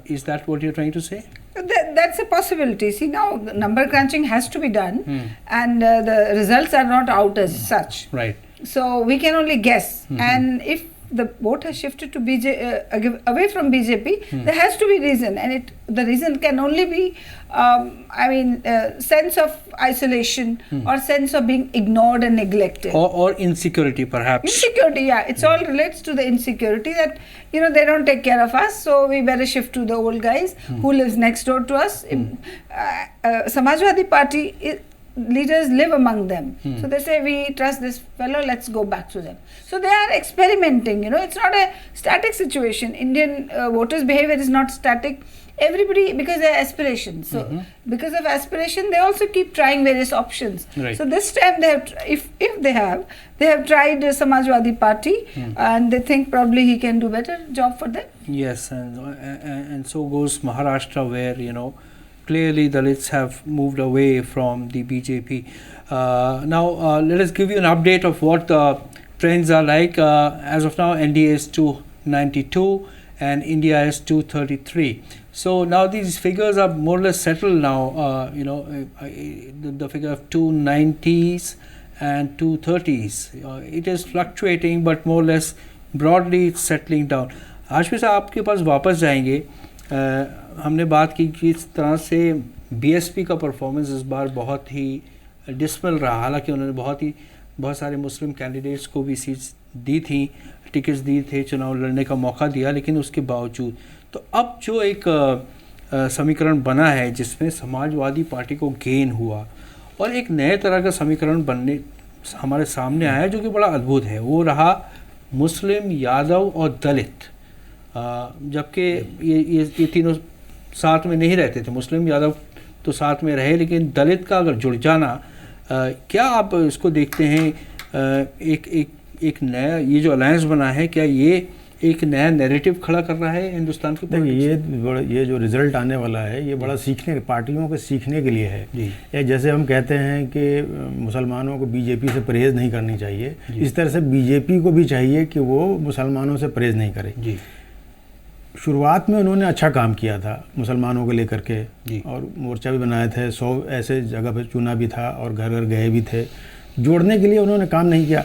Is that what you're trying to say? That's a possibility. See, now the number crunching has to be done, and the results are not out as such. Right. So we can only guess. And if the vote has shifted to away from BJP, there has to be reason, and the reason can only be, sense of isolation or sense of being ignored and neglected. Or insecurity, perhaps. Insecurity, yeah. It's all relates to the insecurity that, they don't take care of us, so we better shift to the old guys who lives next door to us. Samajwadi Party leaders live among them. So they say, we trust this fellow, let's go back to them. So they are experimenting, it's not a static situation. Indian voters' behavior is not static. Everybody, because they have aspirations. So because of aspiration, they also keep trying various options. Right. So this time they have, if they have tried Samajwadi Party, and they think probably he can do better job for them. Yes, and so goes Maharashtra, where, clearly Dalits have moved away from the BJP. Now, let us give you an update of what the trends are like. As of now, NDA is 292 and India is 233. So now these figures are more or less settled now. The figure of 290s and 230s. It is fluctuating, but more or less broadly it's settling down. Hashmi साहब आपके पास वापस जाएंगे। हमने बात की कि इस तरह से बीएसपी का परफॉर्मेंस इस बार बहुत ही डिसमल रहा, हालांकि उन्होंने बहुत सारे मुस्लिम कैंडिडेट्स को भी सीट्स दी थी, टिकट्स दिए थे, चुनाव लड़ने का मौका दिया, लेकिन उसके बावजूद तो अब जो एक समीकरण बना है जिसमें समाजवादी पार्टी को गेन हुआ और एक नए तरह का समीकरण बनने हमारे सामने आया जो कि बड़ा अद्भुत है, वो रहा मुस्लिम, यादव और दलित। जबकि ये तीनों साथ में नहीं रहते थे, मुस्लिम यादव तो साथ में रहे, लेकिन दलित का अगर जुड़ जाना, क्या आप इसको देखते हैं एक नया ये जो अलायंस बना है, क्या ये एक नया नैरेटिव खड़ा कर रहा है हिंदुस्तान के? ये जो रिजल्ट आने वाला है ये बड़ा पार्टियों के सीखने के लिए है। या जैसे हम कहते हैं कि मुसलमानों को बीजेपी से परहेज़ नहीं करनी चाहिए, इस तरह से बीजेपी को भी चाहिए कि वो मुसलमानों से परहेज़ नहीं करे। शुरुआत में उन्होंने अच्छा काम किया था मुसलमानों को लेकर के, और मोर्चा भी बनाए थे, 100 ऐसे जगह पर चुना भी था और घर घर गए भी थे। जोड़ने के लिए उन्होंने काम नहीं किया।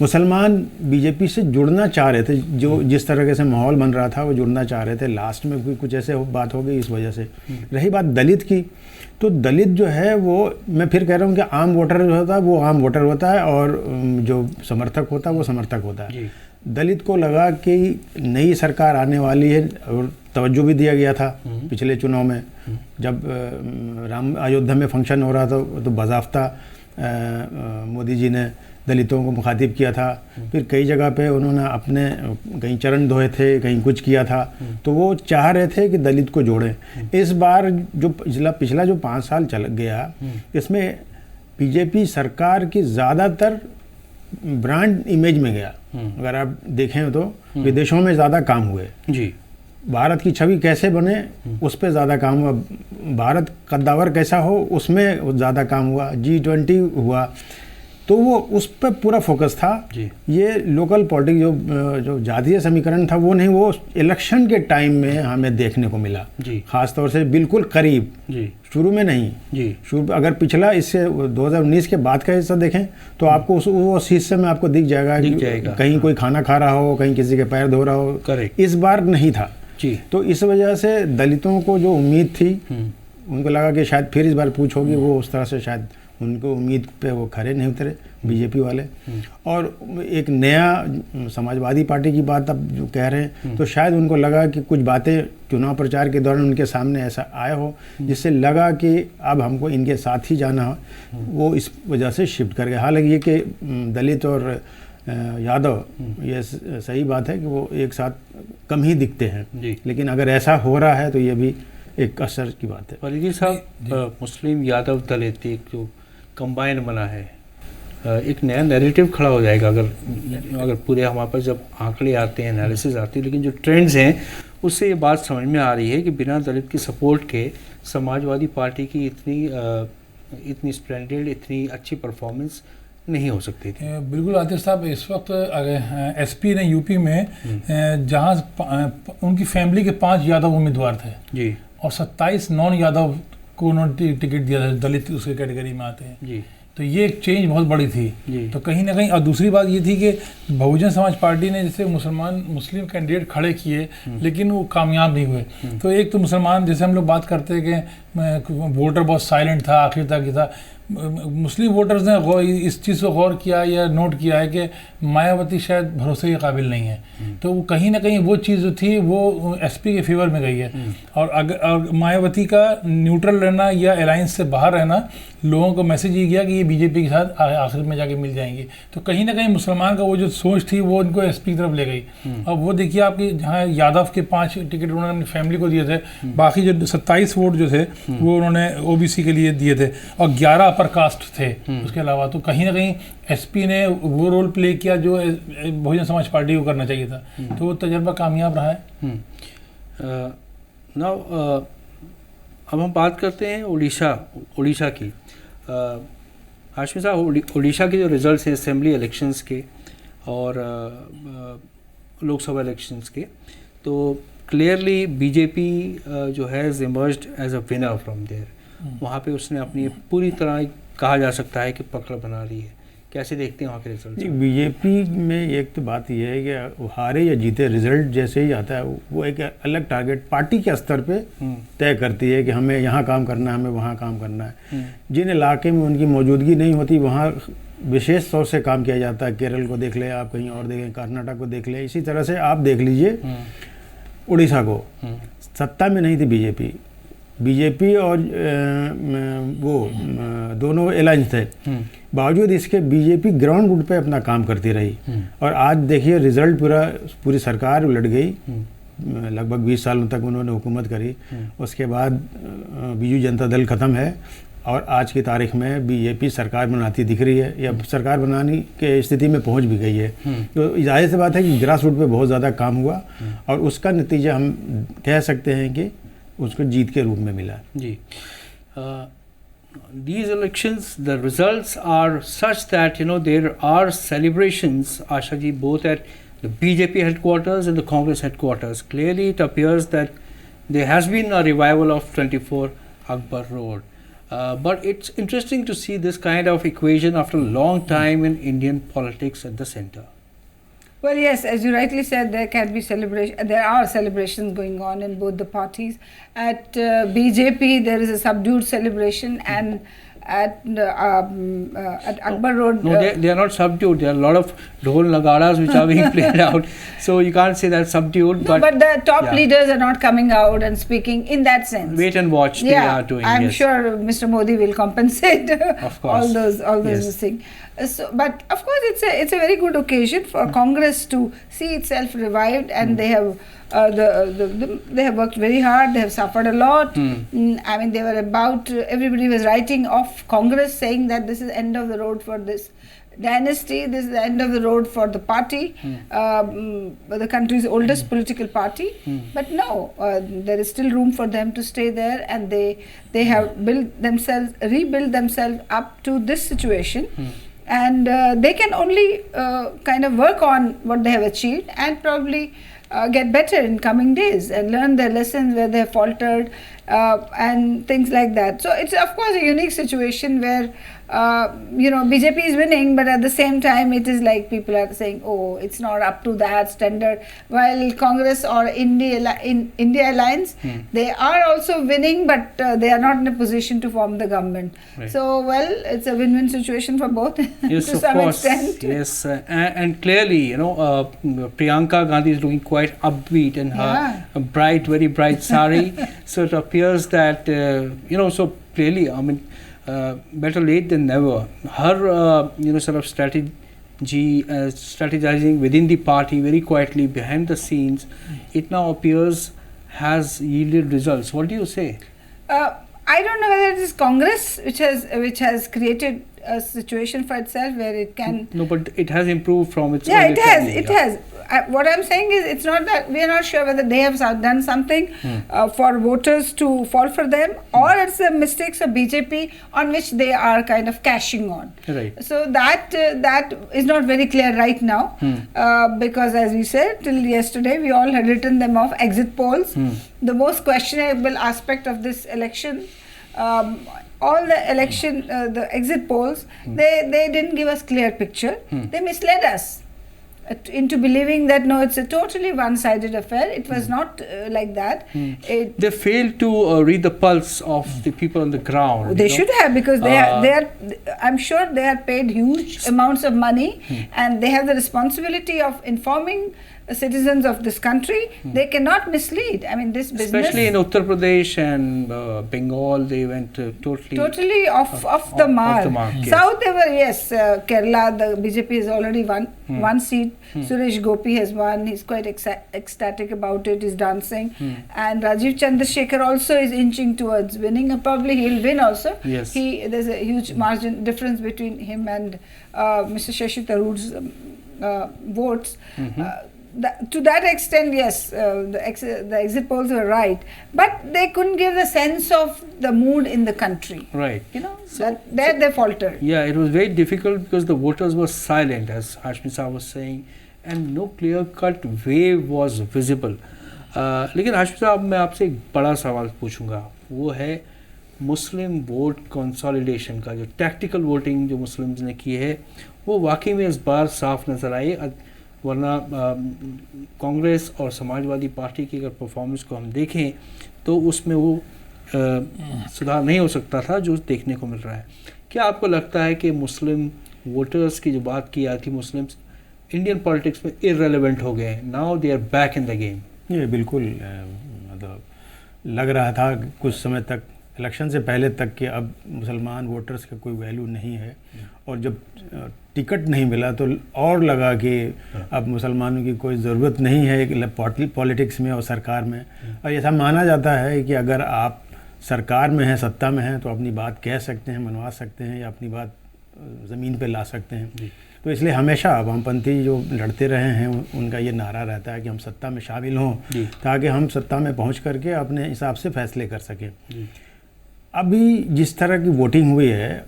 मुसलमान बीजेपी से जुड़ना चाह रहे थे, जो जिस तरह से माहौल बन रहा था वो जुड़ना चाह रहे थे। लास्ट में भी कुछ ऐसे बात हो गई इस वजह से। रही बात दलित की, तो दलित जो है वो, मैं फिर कह रहा हूँ कि आम वोटर जो होता है वो आम वोटर होता है और जो समर्थक होता है वो समर्थक होता है। दलित को लगा कि नई सरकार आने वाली है और तवज्जो भी दिया गया था पिछले चुनाव में। जब राम अयोध्या में फंक्शन हो रहा था तो बाज़ाफ्ता मोदी जी ने दलितों को मुखातिब किया था। फिर कई जगह पे उन्होंने अपने कहीं चरण धोए थे, कहीं कुछ किया था, तो वो चाह रहे थे कि दलित को जोड़ें। इस बार जो पिछला जो 5 साल चल गया, इसमें बीजेपी सरकार की ज़्यादातर ब्रांड इमेज में गया। अगर आप देखें तो विदेशों में ज़्यादा काम हुए जी। भारत की छवि कैसे बने उस पर ज़्यादा काम हुआ, भारत कद्दावर कैसा हो उसमें ज़्यादा काम हुआ, G20 हुआ, तो वो उस पर पूरा फोकस था जी। ये लोकल पॉलिटिक्स जो जातीय समीकरण था वो नहीं, वो इलेक्शन के टाइम में हमें देखने को मिला जी। खास तौर से बिल्कुल करीब जी। शुरू में नहीं जी। शुरू अगर पिछला इससे 2019 के बाद का हिस्सा देखें तो आपको उस हिस्से में आपको दिख जाएगा कि कहीं कोई खाना खा रहा हो, कहीं किसी के पैर धो रहा हो। इस बार नहीं था जी। तो इस वजह से दलितों को जो उम्मीद थी, उनको लगा कि शायद फिर इस बार पूछ होगी, वो उस तरह से शायद उनको उम्मीद पे वो खरे नहीं उतरे बीजेपी वाले। और एक नया समाजवादी पार्टी की बात अब जो कह रहे हैं, तो शायद उनको लगा कि कुछ बातें चुनाव प्रचार के दौरान उनके सामने ऐसा आया हो जिससे लगा कि अब हमको इनके साथ ही जाना हो, वो इस वजह से शिफ्ट कर गए। हालांकि ये कि दलित और यादव, ये सही बात है कि वो एक साथ कम ही दिखते हैं, लेकिन अगर ऐसा हो रहा है तो ये भी एक असर की बात है। फरीदी साहब, मुस्लिम, यादव, दलित एक जो कंबाइन बना है, एक नया नैरेटिव खड़ा हो जाएगा अगर पूरे हमारे पास जब आंकड़े आते हैं, एनालिसिस आती है। लेकिन जो ट्रेंड्स हैं उससे ये बात समझ में आ रही है कि बिना दलित की सपोर्ट के समाजवादी पार्टी की इतनी स्प्लेंडेड, इतनी अच्छी परफॉर्मेंस नहीं हो सकती थी। बिल्कुल आतिफ साहब, इस वक्त एसपी ने यूपी में जहाँ उनकी फैमिली के 5 यादव उम्मीदवार थे जी, और 27 नॉन यादव को उन्होंने टिकट दिया था, दलित उसके कैटेगरी में आते हैं जी। तो ये एक चेंज बहुत बड़ी थी। तो कहीं ना कहीं, और दूसरी बात ये थी कि बहुजन समाज पार्टी ने जैसे मुस्लिम कैंडिडेट खड़े किए लेकिन वो कामयाब नहीं हुए। तो एक तो मुसलमान, जैसे हम लोग बात करते हैं कि वोटर बहुत साइलेंट था, आखिर तक ही था। मुस्लिम वोटर्स ने इस चीज़ को गौर किया या नोट किया है कि मायावती शायद भरोसे के काबिल नहीं है। तो कहीं ना कहीं वो चीज़ जो थी वो एसपी के फेवर में गई है। और मायावती का न्यूट्रल रहना या अलायंस से बाहर रहना, लोगों को मैसेज ये गया कि ये बीजेपी के साथ आखिर में जाके मिल जाएंगी। तो कहीं ना कहीं मुसलमान का वो जो सोच थी वो उनको एसपी की तरफ ले गई। अब वो देखिए आपकी, जहाँ यादव के 5 टिकट उन्होंने अपनी फैमिली को दिए थे, बाकी जो 27 वोट जो थे वो उन्होंने ओबीसी के लिए दिए थे, और 11 अपर कास्ट थे उसके अलावा। तो कहीं ना कहीं एसपी ने वो रोल प्ले किया जो बहुजन समाज पार्टी को करना चाहिए था। तो वो तजर्बा कामयाब रहा है। अब हम बात करते हैं उड़ीसा की। हाशमी साहब, उड़ीसा के जो रिजल्ट्स हैं असेंबली इलेक्शंस के और लोकसभा इलेक्शंस के, तो क्लियरली बीजेपी जो है emerged as a winner from there. वहाँ पे उसने अपनी पूरी तरह, कहा जा सकता है कि पकड़ बना ली है। कैसे देखते हैं वहाँ के रिजल्ट? जी, बीजेपी में एक तो बात यह है कि वो हारे या जीते, रिजल्ट जैसे ही आता है वो एक अलग टारगेट पार्टी के स्तर पे तय करती है कि हमें यहाँ काम करना है, हमें वहाँ काम करना है। जिन इलाके में उनकी मौजूदगी नहीं होती वहाँ विशेष तौर से काम किया जाता है। केरल को देख ले आप, कहीं और देखें, कर्नाटक को देख ले, इसी तरह से आप देख लीजिए उड़ीसा को, सत्ता में नहीं थी बीजेपी और वो दोनों अलायंस थे, बावजूद इसके बीजेपी ग्राउंड रूट पे अपना काम करती रही। और आज देखिए रिजल्ट पूरी सरकार उलट गई। लगभग 20 सालों तक उन्होंने हुकूमत करी, उसके बाद बीजू जनता दल ख़त्म है और आज की तारीख में बीजेपी सरकार बनाती दिख रही है, या सरकार बनाने के स्थिति में पहुंच भी गई है। तो जाहिर सी बात है कि ग्रास रूट पे बहुत ज़्यादा काम हुआ और उसका नतीजा हम कह सकते हैं कि उसको जीत के रूप में मिला। जी, these elections, the results are such that there are celebrations, Asha ji, both at the BJP headquarters and the Congress headquarters. Clearly, it appears that there has been a revival of 24 Akbar Road. But it's interesting to see this kind of equation after a long time in Indian politics at the center. Well, yes, as you rightly said, there can be celebration. There are celebrations going on in both the parties. At BJP, there is a subdued celebration, and at Akbar Road. No, they are not subdued. There are a lot of dhol nagaras which are being played out. So you can't say that's subdued. No, but the top leaders are not coming out and speaking in that sense. Wait and watch. They are doing. I'm sure Mr. Modi will compensate of course. all those missing. But of course, it's a very good occasion for Congress to see itself revived, and they have they have worked very hard. They have suffered a lot. I mean, they were everybody was writing off Congress, saying that this is the end of the road for this dynasty. This is the end of the road for the party, the country's oldest political party. But no, there is still room for them to stay there, and they have rebuilt themselves up to this situation. And they can only kind of work on what they have achieved and probably get better in coming days and learn their lessons where they have faltered and things like that. So it's of course a unique situation where BJP is winning, but at the same time it is like people are saying, oh, it's not up to that standard, while Congress or India Alliance, they are also winning, but they are not in a position to form the government. Right. So, well, it's a win-win situation for both yes, to some extent. Yes, and clearly, Priyanka Gandhi is looking quite upbeat in her bright, very bright sari. So it appears that, so clearly, I mean, better late than never. Her, sort of strategizing within the party very quietly behind the scenes, it now appears has yielded results. What do you say? I don't know whether it is Congress which has created a situation for itself where it can. No, but it has improved from its. Yeah, it has. It has. What I'm saying is, it's not that we are not sure whether they have done something for voters to fall for them, or it's the mistakes of BJP on which they are kind of cashing on. Right. So that is not very clear right now, because as we said till yesterday, we all had written them off. Exit polls, the most questionable aspect of this election. All the the exit polls, they didn't give us clear picture. They misled us into believing that no, it's a totally one-sided affair. It was not like that. They failed to read the pulse of the people on the ground. They should have, because they are. I'm sure they are paid huge amounts of money, and they have the responsibility of informing citizens of this country. They cannot mislead. I mean, this business, especially in Uttar Pradesh and Bengal, they went totally off the mark. Yes. South, they were Kerala, the BJP has already won one seat. Suresh Gopi has won. He's quite ecstatic about it. He's dancing, and Rajiv Chandrasekhar also is inching towards winning. And probably he'll win also. Yes. There's a huge margin difference between him and Mr. Shashi Tharoor's votes. To that extent, yes, the exit polls were right, but they couldn't give the sense of the mood in the country. Right. They faltered. Yeah, it was very difficult because the voters were silent, as Hashmi Saab was saying, and no clear-cut wave was visible. लेकिन हाशिम साहब, मैं आपसे एक बड़ा सवाल पूछूंगा, वो है मुस्लिम वोट कंसोलिडेशन का, जो टैक्टिकल वोटिंग जो मुस्लिम्स ने की है वो वाकई में इस बार साफ नज़र आई। वरना कांग्रेस और समाजवादी पार्टी की अगर परफॉर्मेंस को हम देखें तो उसमें वो सुधार नहीं हो सकता था जो देखने को मिल रहा है। क्या आपको लगता है कि मुस्लिम वोटर्स की जो बात की जाती, मुस्लिम्स इंडियन पॉलिटिक्स में इररेलेवेंट हो गए हैं, now they are back in the game? ये बिल्कुल मतलब लग रहा था कुछ समय तक, इलेक्शन से पहले तक, कि अब मुसलमान वोटर्स का कोई वैल्यू नहीं है, और जब टिकट नहीं मिला तो और लगा कि अब मुसलमानों की कोई ज़रूरत नहीं है पॉलिटिक्स में और सरकार में। और ऐसा माना जाता है कि अगर आप सरकार में हैं, सत्ता में हैं, तो अपनी बात कह सकते हैं, मनवा सकते हैं, या अपनी बात ज़मीन पे ला सकते हैं। तो इसलिए हमेशा वामपंथी जो लड़ते रहे हैं उनका ये नारा रहता है कि हम सत्ता में शामिल हों, ताकि हम सत्ता में पहुंच करके अपने हिसाब से फैसले कर सकें। अभी जिस तरह की वोटिंग हुई है,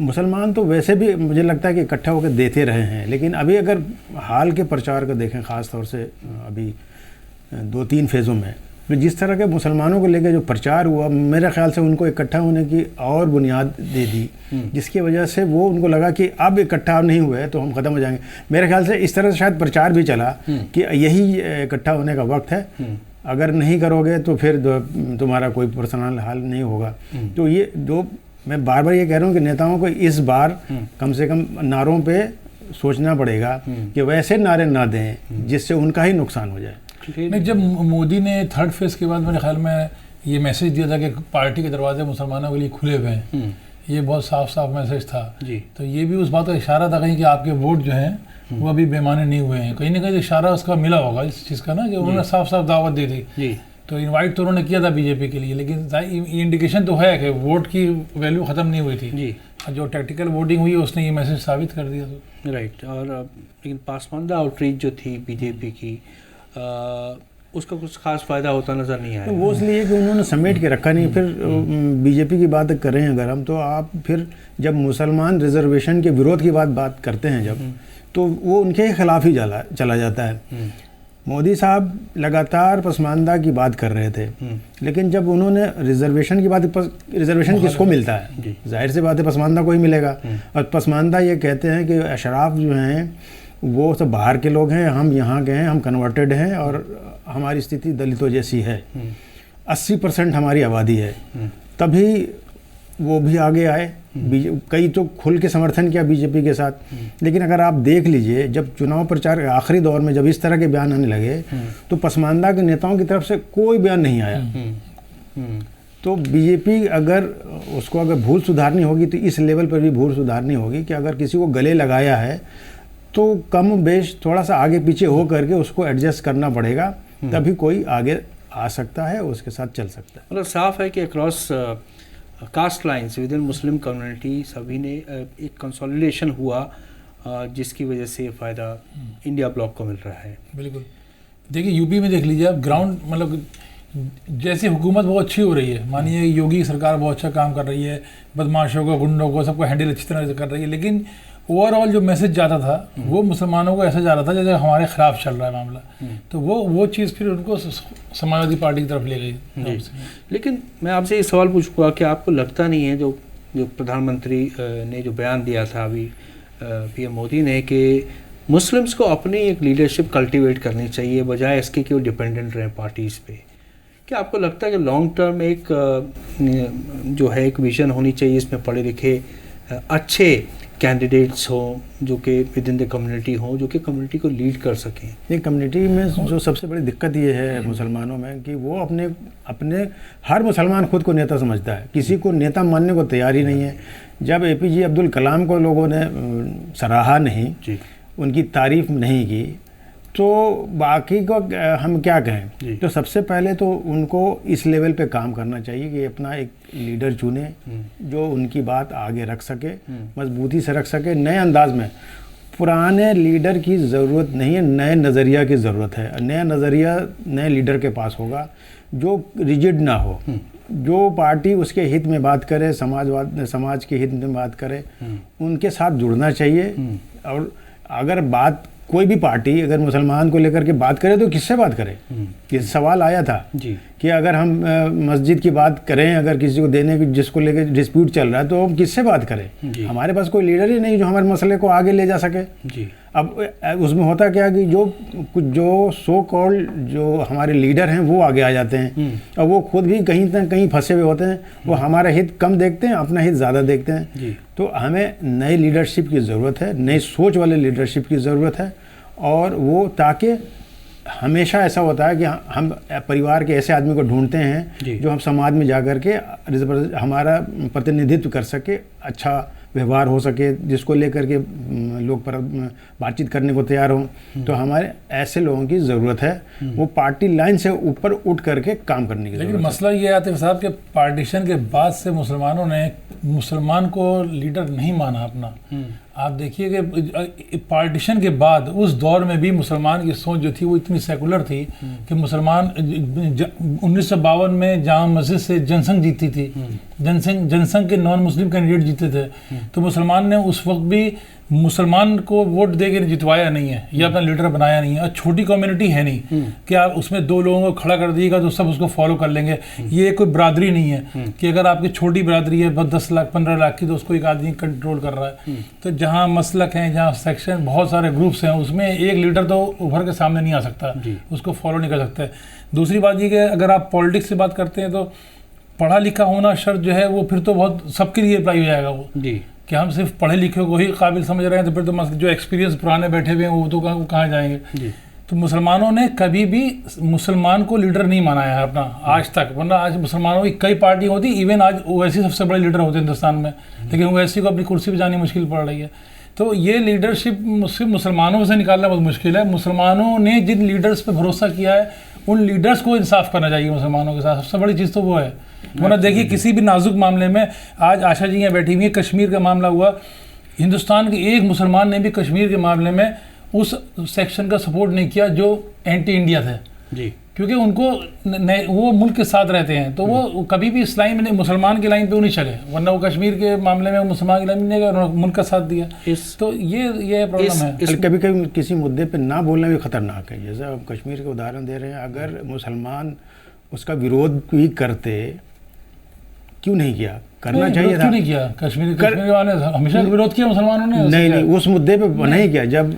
मुसलमान तो वैसे भी मुझे लगता है कि इकट्ठा होकर देते रहे हैं, लेकिन अभी अगर हाल के प्रचार को देखें, ख़ास तौर से अभी 2-3 फेज़ों में, तो जिस तरह के मुसलमानों को लेकर जो प्रचार हुआ, मेरे ख्याल से उनको इकट्ठा होने की और बुनियाद दे दी, जिसकी वजह से वो उनको लगा कि अब इकट्ठा नहीं हुए तो हम ख़त्म हो जाएंगे। मेरे ख्याल से इस तरह से शायद प्रचार भी चला कि यही इकट्ठा होने का वक्त है, अगर नहीं करोगे तो फिर तुम्हारा कोई पर्सनल हाल नहीं होगा। तो ये जो मैं बार बार ये कह रहा हूँ कि नेताओं को इस बार कम से कम नारों पे सोचना पड़ेगा कि वैसे नारे ना दें जिससे उनका ही नुकसान हो जाए। नहीं, जब मोदी ने 3rd फेज़ के बाद मेरे ख्याल में ये मैसेज दिया था कि पार्टी के दरवाजे मुसलमानों के लिए खुले हुए हैं, ये बहुत साफ साफ मैसेज था जी। तो ये भी उस बात का इशारा था कहीं कि आपके वोट जो हैं वो अभी बेमाने नहीं हुए हैं, कहीं ना कहीं इशारा उसका मिला होगा इस चीज़ का ना, कि उन्होंने साफ साफ दावत दी थी। तो इनवाइट तो उन्होंने किया था बीजेपी के लिए, लेकिन इंडिकेशन तो है कि वोट की वैल्यू ख़त्म नहीं हुई थी जी। जो टैक्टिकल वोटिंग हुई उसने ये मैसेज साबित कर दिया। तो राइट। और लेकिन पासमानदा आउटरीच जो थी बीजेपी की, उसका कुछ खास फ़ायदा होता नज़र नहीं आया। तो वो इसलिए कि उन्होंने समेट के रखा नहीं। फिर बीजेपी की बात करें अगर हम, तो आप फिर जब मुसलमान रिजर्वेशन के विरोध की बात करते हैं जब, तो वो उनके खिलाफ ही चला जाता है। मोदी साहब लगातार पसमानदा की बात कर रहे थे, लेकिन जब उन्होंने रिजर्वेशन की बात, रिजर्वेशन किसको मिलता है? जाहिर सी बात है पसमानदा को ही मिलेगा। और पसमानदा ये कहते हैं कि अशराफ जो हैं वो सब बाहर के लोग हैं, हम यहाँ के हैं, हम कन्वर्टेड हैं और हमारी स्थिति दलितों जैसी है, 80% हमारी आबादी है। तभी वो भी आगे आए, कई तो खुल के समर्थन किया बीजेपी के साथ। लेकिन अगर आप देख लीजिए, जब चुनाव प्रचार आखिरी दौर में जब इस तरह के बयान आने लगे, तो पसमानदा के नेताओं की तरफ से कोई बयान नहीं आया। तो बीजेपी अगर उसको अगर भूल सुधारनी होगी तो इस लेवल पर भी भूल सुधारनी होगी कि अगर किसी को गले लगाया है तो कम बेश थोड़ा सा आगे पीछे हो करके उसको एडजस्ट करना पड़ेगा, तभी कोई आगे आ सकता है, उसके साथ चल सकता है। मतलब साफ है कि across cast lines with in Muslim community सभी ने एक कंसोलिडेशन हुआ, जिसकी वजह से फ़ायदा इंडिया ब्लॉक को मिल रहा है। बिल्कुल। देखिए यूपी में देख लीजिए आप, ग्राउंड मतलब जैसे हुकूमत बहुत अच्छी हो रही है, मानिए योगी सरकार बहुत अच्छा काम कर रही है, बदमाशों को, गुंडों को, सबको हैंडल अच्छी तरह से कर रही है, लेकिन ओवरऑल जो मैसेज जाता था वो मुसलमानों को ऐसा जा रहा था जैसे हमारे खिलाफ चल रहा है मामला। तो वो चीज़ फिर उनको समाजवादी पार्टी की तरफ ले गई। लेकिन मैं आपसे ये सवाल पूछूंगा कि आपको लगता नहीं है जो प्रधानमंत्री ने जो बयान दिया था अभी पीएम मोदी ने, कि मुस्लिम्स को अपनी एक लीडरशिप कल्टीवेट करनी चाहिए बजाय इसके कि वो डिपेंडेंट रहें पार्टीज़ पे? क्या आपको लगता है कि लॉन्ग टर्म एक जो है एक विजन होनी चाहिए, इसमें पढ़े लिखे अच्छे कैंडिडेट्स हों जो कि विद इन द कम्युनिटी हों, जो कि कम्युनिटी को लीड कर सकें? ये कम्युनिटी में जो सबसे बड़ी दिक्कत ये है मुसलमानों में कि वो अपने हर मुसलमान खुद को नेता समझता है, किसी को नेता मानने को तैयार ही नहीं है। जब APJ अब्दुल कलाम को लोगों ने सराहा नहीं, उनकी तारीफ नहीं की, तो बाकी को हम क्या कहें? तो सबसे पहले तो उनको इस लेवल पे काम करना चाहिए कि अपना एक लीडर चुने जो उनकी बात आगे रख सके, मजबूती से रख सके, नए अंदाज में। पुराने लीडर की ज़रूरत नहीं है, नए नज़रिया की ज़रूरत है। नया नज़रिया नए लीडर के पास होगा जो रिजिड ना हो, जो पार्टी उसके हित में बात करे, समाज के हित में बात करे, उनके साथ जुड़ना चाहिए। और अगर बात कोई भी पार्टी अगर मुसलमान को लेकर के बात करे तो किससे बात करे? ये सवाल आया था कि अगर हम मस्जिद की बात करें, अगर किसी को देने की जिसको लेकर डिस्प्यूट चल रहा है, तो हम किससे बात करें? हमारे पास कोई लीडर ही नहीं जो हमारे मसले को आगे ले जा सके। जी। अब उसमें होता क्या कि जो सो कॉल्ड जो हमारे लीडर हैं वो आगे आ जाते हैं, और वो खुद भी कहीं ना कहीं फंसे हुए होते हैं। वो हमारा हित कम देखते हैं, अपना हित ज़्यादा देखते हैं। जी। तो हमें नई लीडरशिप की ज़रूरत है, नई सोच वाले लीडरशिप की ज़रूरत है। और वो ताकि हमेशा ऐसा होता है कि हम परिवार के ऐसे आदमी को ढूंढते हैं जो हम समाज में जाकर के हमारा प्रतिनिधित्व कर सके, अच्छा व्यवहार हो सके, जिसको लेकर के लोग पर बातचीत करने को तैयार हों। तो हमारे ऐसे लोगों की ज़रूरत है, वो पार्टी लाइन से ऊपर उठ करके काम करने की ज़रूरत है। लेकिन मसला ये आतिफ साहब के पार्टीशन के बाद से मुसलमानों ने मुसलमान को लीडर नहीं माना अपना। आप देखिए कि पार्टीशन के बाद उस दौर में भी मुसलमान की सोच जो थी वो इतनी सेकुलर थी कि मुसलमान 1952 में जामा मस्जिद से जनसंघ जीती थी, जनसंघ के नॉन मुस्लिम कैंडिडेट जीते थे। तो मुसलमान ने उस वक्त भी मुसलमान को वोट दे के जितवाया नहीं है या अपना लीडर बनाया नहीं है। और छोटी कम्युनिटी है नहीं कि आप उसमें 2 लोगों को खड़ा कर दिएगा तो सब उसको फॉलो कर लेंगे। ये कोई बरादरी नहीं है कि अगर आपकी छोटी बरादरी है 10 लाख 15 लाख की, तो उसको एक आदमी कंट्रोल कर रहा है। तो जहाँ मसलक हैं, जहाँ सेक्शन बहुत सारे ग्रुप्स हैं, उसमें एक लीडर तो उभर के सामने नहीं आ सकता, उसको फॉलो नहीं कर सकता है। दूसरी बात ये कि अगर आप पॉलिटिक्स की बात करते हैं तो पढ़ा लिखा होना शर्त जो है वो फिर तो बहुत सबके लिए अप्लाई हो जाएगा वो जी, कि हम सिर्फ पढ़े लिखे को ही काबिल समझ रहे हैं तो फिर तो जो एक्सपीरियंस पुराने बैठे हुए हैं वो तो कहाँ जाएंगे। तो मुसलमानों ने कभी भी मुसलमान को लीडर नहीं माना है अपना आज तक, वरना आज मुसलमानों की कई पार्टी होती, इवन आज ओवैसी सबसे बड़े लीडर होते हैं हिंदुस्तान में, लेकिन ओवैसी को अपनी कुर्सी पर जानी मुश्किल पड़ रही है। तो ये लीडरशिप मुसलमानों से निकालना बहुत मुश्किल है। मुसलमानों ने जिन लीडर्स पे भरोसा किया है उन लीडर्स को इंसाफ करना चाहिए मुसलमानों के साथ, सबसे बड़ी चीज़ तो वो है। वरना देखिए किसी भी नाजुक मामले में, आज आशा जी यहाँ बैठी हुई है, कश्मीर का मामला हुआ, हिंदुस्तान के एक मुसलमान ने भी कश्मीर के मामले में उस सेक्शन का सपोर्ट नहीं किया जो एंटी इंडिया थे जी, क्योंकि उनको वो मुल्क के साथ रहते हैं, तो वो कभी भी इस लाइन में मुसलमान की लाइन पे वो नहीं चले, वरना वो कश्मीर के मामले में मुसलमान की लाइन में नहीं गए, उन्होंने मुल्क का साथ दिया। तो ये प्रॉब्लम है। कभी कभी किसी मुद्दे पे ना बोलना भी खतरनाक है। जैसे आप कश्मीर के उदाहरण दे रहे हैं, अगर मुसलमान उसका विरोध भी करते, क्यों नहीं किया? करना चाहिए था। क्यों नहीं किया? कश्मीर वाले हमेशा विरोध किया मुसलमानों ने। नहीं, उस मुद्दे पे नहीं किया। जब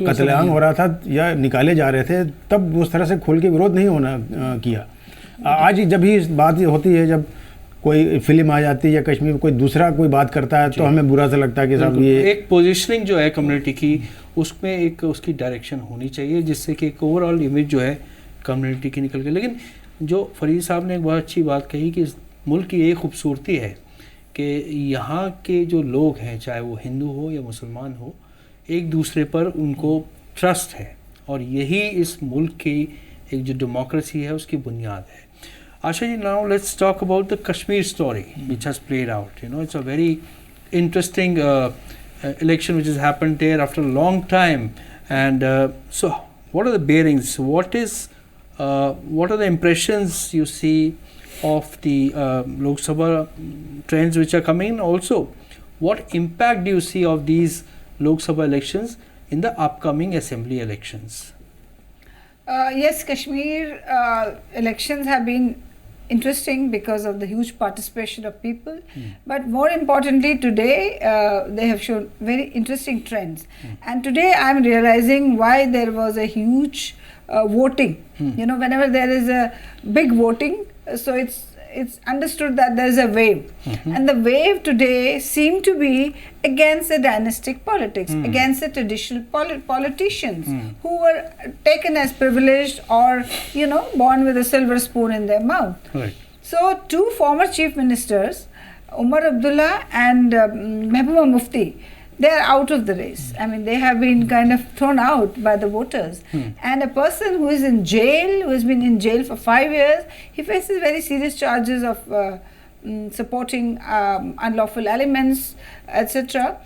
कत्लेआम हो रहा था या निकाले जा रहे थे तब उस तरह से खुल के विरोध नहीं होना किया। आज जब भी बात होती है, जब कोई फिल्म आ जाती है या कश्मीर में कोई दूसरा कोई बात करता है तो हमें बुरा सा लगता है कि साहब ये एक पोजीशनिंग जो है कम्युनिटी की, उसमें एक उसकी डायरेक्शन होनी चाहिए जिससे कि एक ओवरऑल इमेज जो है कम्युनिटी की निकल के। लेकिन जो फरीद साहब ने एक बहुत अच्छी बात कही कि मुल्क की एक खूबसूरती है कि यहाँ के जो लोग हैं, चाहे वो हिंदू हो या मुसलमान हो, एक दूसरे पर उनको ट्रस्ट है, और यही इस मुल्क की एक जो डेमोक्रेसी है उसकी बुनियाद है। Asha ji, now let's talk about the Kashmir story which has played out. You know, it's a very interesting election which has happened there after a long time. And so, what are the bearings? What are the impressions you see of the Lok Sabha trends which are coming in? Also, what impact do you see of these Lok Sabha elections in the upcoming assembly elections? Yes, Kashmir elections have been interesting because of the huge participation of people, but more importantly today they have shown very interesting trends. And today I am realizing why there was a huge voting. You know, whenever there is a big voting, so it's understood that there is a wave, and the wave today seemed to be against the dynastic politics, against the traditional politicians who were taken as privileged or, you know, born with a silver spoon in their mouth. Right. So 2 former chief ministers, Umar Abdullah and Mehbooba Mufti, they are out of the race. I mean, they have been kind of thrown out by the voters. And a person who is in jail, who has been in jail for 5 years, he faces very serious charges of supporting unlawful elements, etc.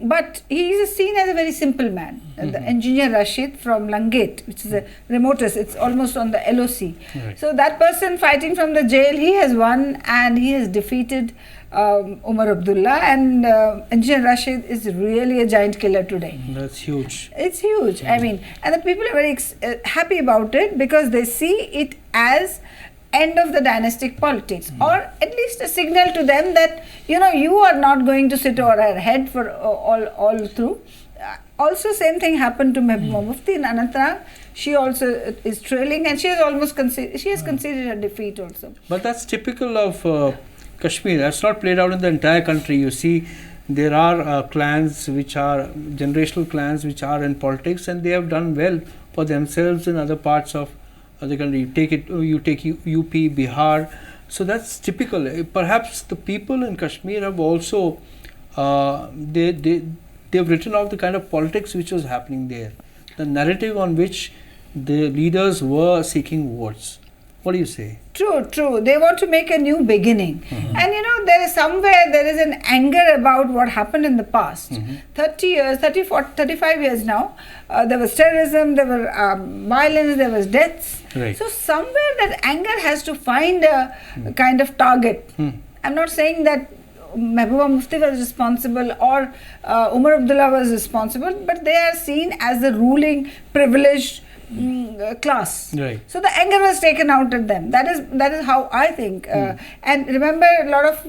But he is seen as a very simple man. The engineer Rashid from Langet, which is the remotest, it's almost on the LOC. Right. So that person fighting from the jail, he has won and he has defeated Umar Abdullah, and Engineer Rashid is really a giant killer today. That's huge. It's huge. I mean, and the people are very happy about it because they see it as end of the dynastic politics, or at least a signal to them that you are not going to sit over her head for all through. Also, same thing happened to Mehbooba Mufti in Anantnag. She also is trailing, and she has almost conceded her defeat also. But that's typical of Kashmir. That's not played out in the entire country. You see, there are clans which are generational clans which are in politics, and they have done well for themselves in other parts of the country. You take UP, Bihar. So that's typical. Perhaps the people in Kashmir have also they've written off the kind of politics which was happening there, the narrative on which the leaders were seeking votes. What do you say? True. They want to make a new beginning. And there is an anger about what happened in the past. 35 years now, there was terrorism, there were violence, there was deaths. Right. So somewhere that anger has to find a kind of target. I'm not saying that Mehbooba Mufti was responsible or Umar Abdullah was responsible, but they are seen as the ruling privileged class. Right. So the anger was taken out of them. That is how I think. And remember, a lot of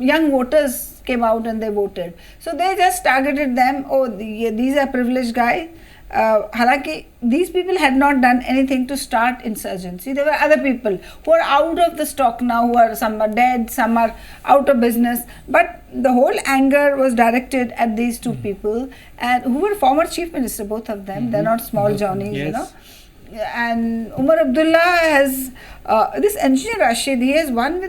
young voters came out and they voted. So they just targeted them. Oh, these are privileged guys. Halanki, these people had not done anything to start insurgency. There were other people who are out of the stock now, some are dead, some are out of business. But the whole anger was directed at these two people, and who were former chief minister, both of them. They're not small Johnnies, Yes. And Umar Abdullah has this engineer Rashid. He has won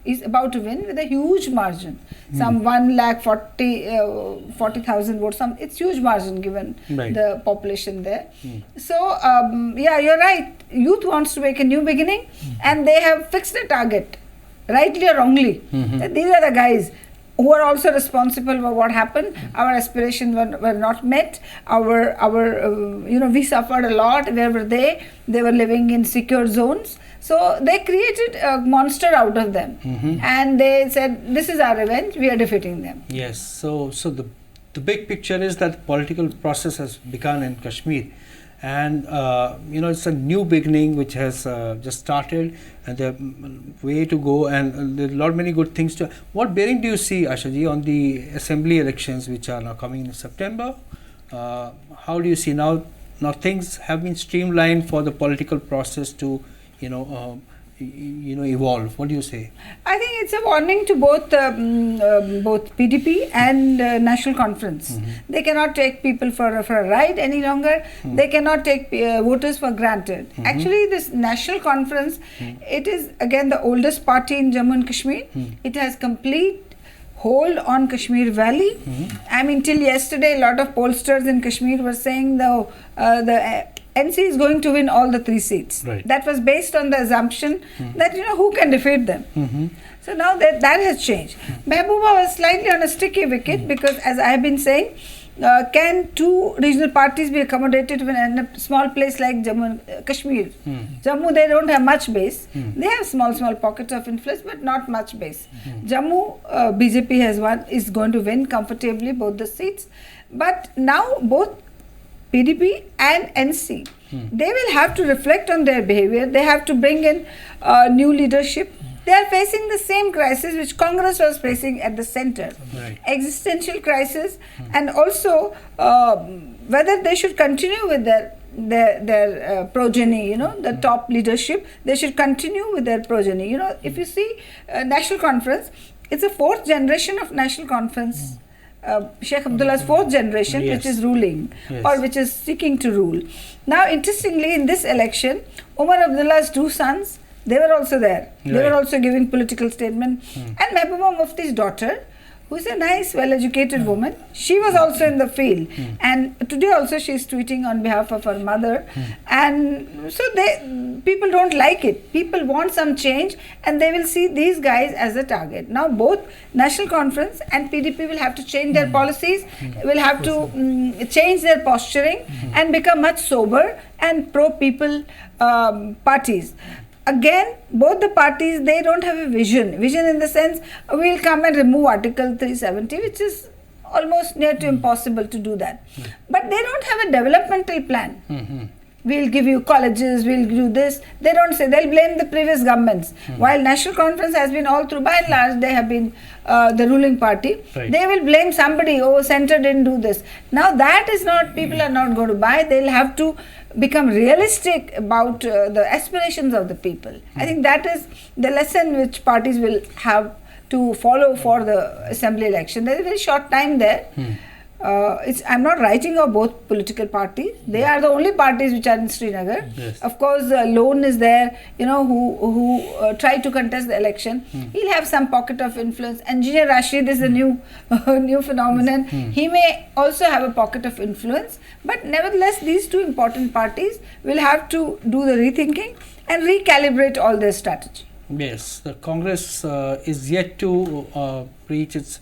he's about to win with a huge margin, some 1,40,000 votes. It's huge margin given the population there. So you're right. Youth wants to make a new beginning, and they have fixed a target, rightly or wrongly. These are the guys who are also responsible for what happened. Our aspirations were not met. We suffered a lot. Where were they? They were living in secure zones. So they created a monster out of them, and they said, "This is our revenge. We are defeating them." Yes. So the big picture is that the political process has begun in Kashmir, and it's a new beginning which has just started, and there way to go, and there are many good things to. What bearing do you see, Ashaji, on the assembly elections which are now coming in September? How do you see now? Now things have been streamlined for the political process to evolve. What do you say? I think it's a warning to both PDP and National Conference. They cannot take people for a ride any longer. They cannot take voters for granted. Actually, this National Conference, it is again the oldest party in Jammu and Kashmir. It has complete hold on Kashmir Valley. I mean, till yesterday, a lot of pollsters in Kashmir were saying the NC is going to win all the 3 seats. Right. That was based on the assumption that who can defeat them. So now that has changed. Mehbooba was slightly on a sticky wicket because, as I have been saying, can 2 regional parties be accommodated in a small place like Jammu and Kashmir? Jammu, they don't have much base. They have small pockets of influence, but not much base. Jammu, BJP is going to win comfortably both the seats. But now both PDP and NC, they will have to reflect on their behavior. They have to bring in new leadership. They are facing the same crisis which Congress was facing at the center. Right. Existential crisis, and also whether they should continue with their progeny, the top leadership, they should continue with their progeny. If you see National Conference, it's a 4th generation of National Conference. Sheikh Abdullah's 4th generation, Yes. which is ruling or which is seeking to rule. Now, interestingly, in this election, Umar Abdullah's 2 sons, they were also there. They were also giving political statement. And Mehbooba Mufti's daughter, who is a nice, well-educated woman, she was also in the field. And today also she is tweeting on behalf of her mother. And so people don't like it. People want some change, and they will see these guys as a target. Now both National Conference and PDP will have to change their policies, will have to change their posturing and become much sober and pro-people parties. Again, both the parties, they don't have a vision. Vision in the sense, we'll come and remove Article 370, which is almost near to impossible to do that. But they don't have a developmental plan. we'll give you colleges, we'll do this. They don't say, they'll blame the previous governments. While National Conference has been all through, by and large, they have been the ruling party. Right. They will blame somebody, oh, center didn't do this. Now that is not, people are not going to buy. They'll have to become realistic about the aspirations of the people. I think that is the lesson which parties will have to follow for the assembly election. There is a very short time there. I'm not writing off both political parties. They are the only parties which are in Srinagar. Yes. Of course, Lone is there, who tried to contest the election. He'll have some pocket of influence. Engineer Rashid is a new phenomenon. He may also have a pocket of influence. But nevertheless, these two important parties will have to do the rethinking and recalibrate all their strategy. Yes, the Congress is yet to reach its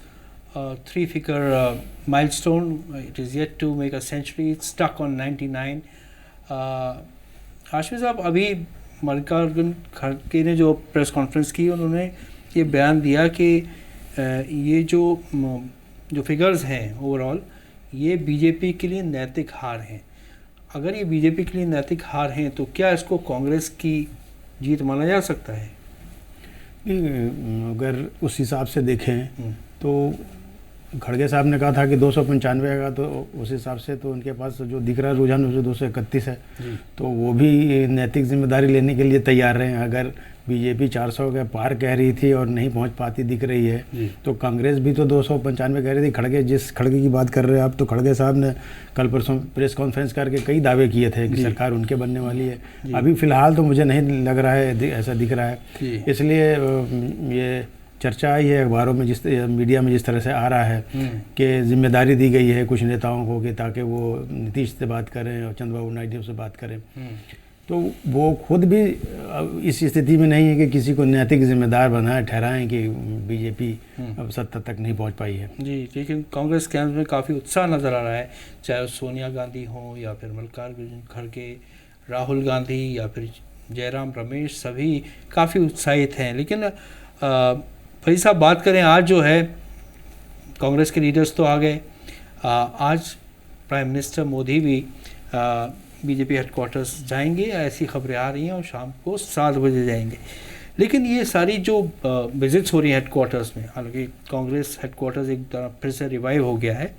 three-figure milestone. It is yet to make a century. It's stuck on 99. Hashmi साहब, अभी मल्लिकार्जुन खड़गे ने जो press conference की, उन्होंने ये बयान दिया कि ये जो फिगर्स हैं ओवरऑल, ये बीजेपी के लिए नैतिक हार हैं. अगर ये बीजेपी के लिए नैतिक हार हैं तो क्या इसको कांग्रेस की जीत माना जा सकता है? अगर उस हिसाब से देखें तो खड़गे साहब ने कहा था कि 295 का, तो उस हिसाब से तो उनके पास जो दिख रहा है रुझान उसमें 231 है. तो वो भी नैतिक जिम्मेदारी लेने के लिए तैयार रहे हैं. अगर बीजेपी 400 के पार कह रही थी और नहीं पहुंच पाती दिख रही है, तो कांग्रेस भी तो 295 कह रही थी. खड़गे की बात कर रहे हैं आप, तो खड़गे साहब ने कल परसों प्रेस कॉन्फ्रेंस करके कई दावे किए थे कि सरकार उनके बनने वाली है. अभी फ़िलहाल तो मुझे नहीं लग रहा है, ऐसा दिख रहा है. इसलिए ये चर्चा आई है अखबारों में, मीडिया में जिस तरह से आ रहा है कि जिम्मेदारी दी गई है कुछ नेताओं को कि ताकि वो नीतीश से बात करें और चंद्रबाबू नायडू से बात करें. तो वो खुद भी इस स्थिति में नहीं है कि किसी को नैतिक जिम्मेदार बनाए ठहराएं कि बीजेपी अब सत्ता तक नहीं पहुंच पाई है. जी, लेकिन कांग्रेस कैंप में काफ़ी उत्साह नज़र आ रहा है, चाहे सोनिया गांधी हो या फिर मल्लिकार्जुन खड़गे, राहुल गांधी या फिर जयराम रमेश, सभी काफ़ी उत्साहित हैं. लेकिन भाई साहब, बात करें आज जो है, कांग्रेस के लीडर्स तो आ गए. आज प्राइम मिनिस्टर मोदी भी बीजेपी हेडक्वार्टर्स जाएंगे, ऐसी खबरें आ रही हैं, और शाम को 7 बजे जाएंगे. लेकिन ये सारी जो विजिट्स हो रही हैं हेडक्वार्टर्स में, हालांकि कांग्रेस हेडक्वार्टर्स एक तरह फिर से रिवाइव हो गया है,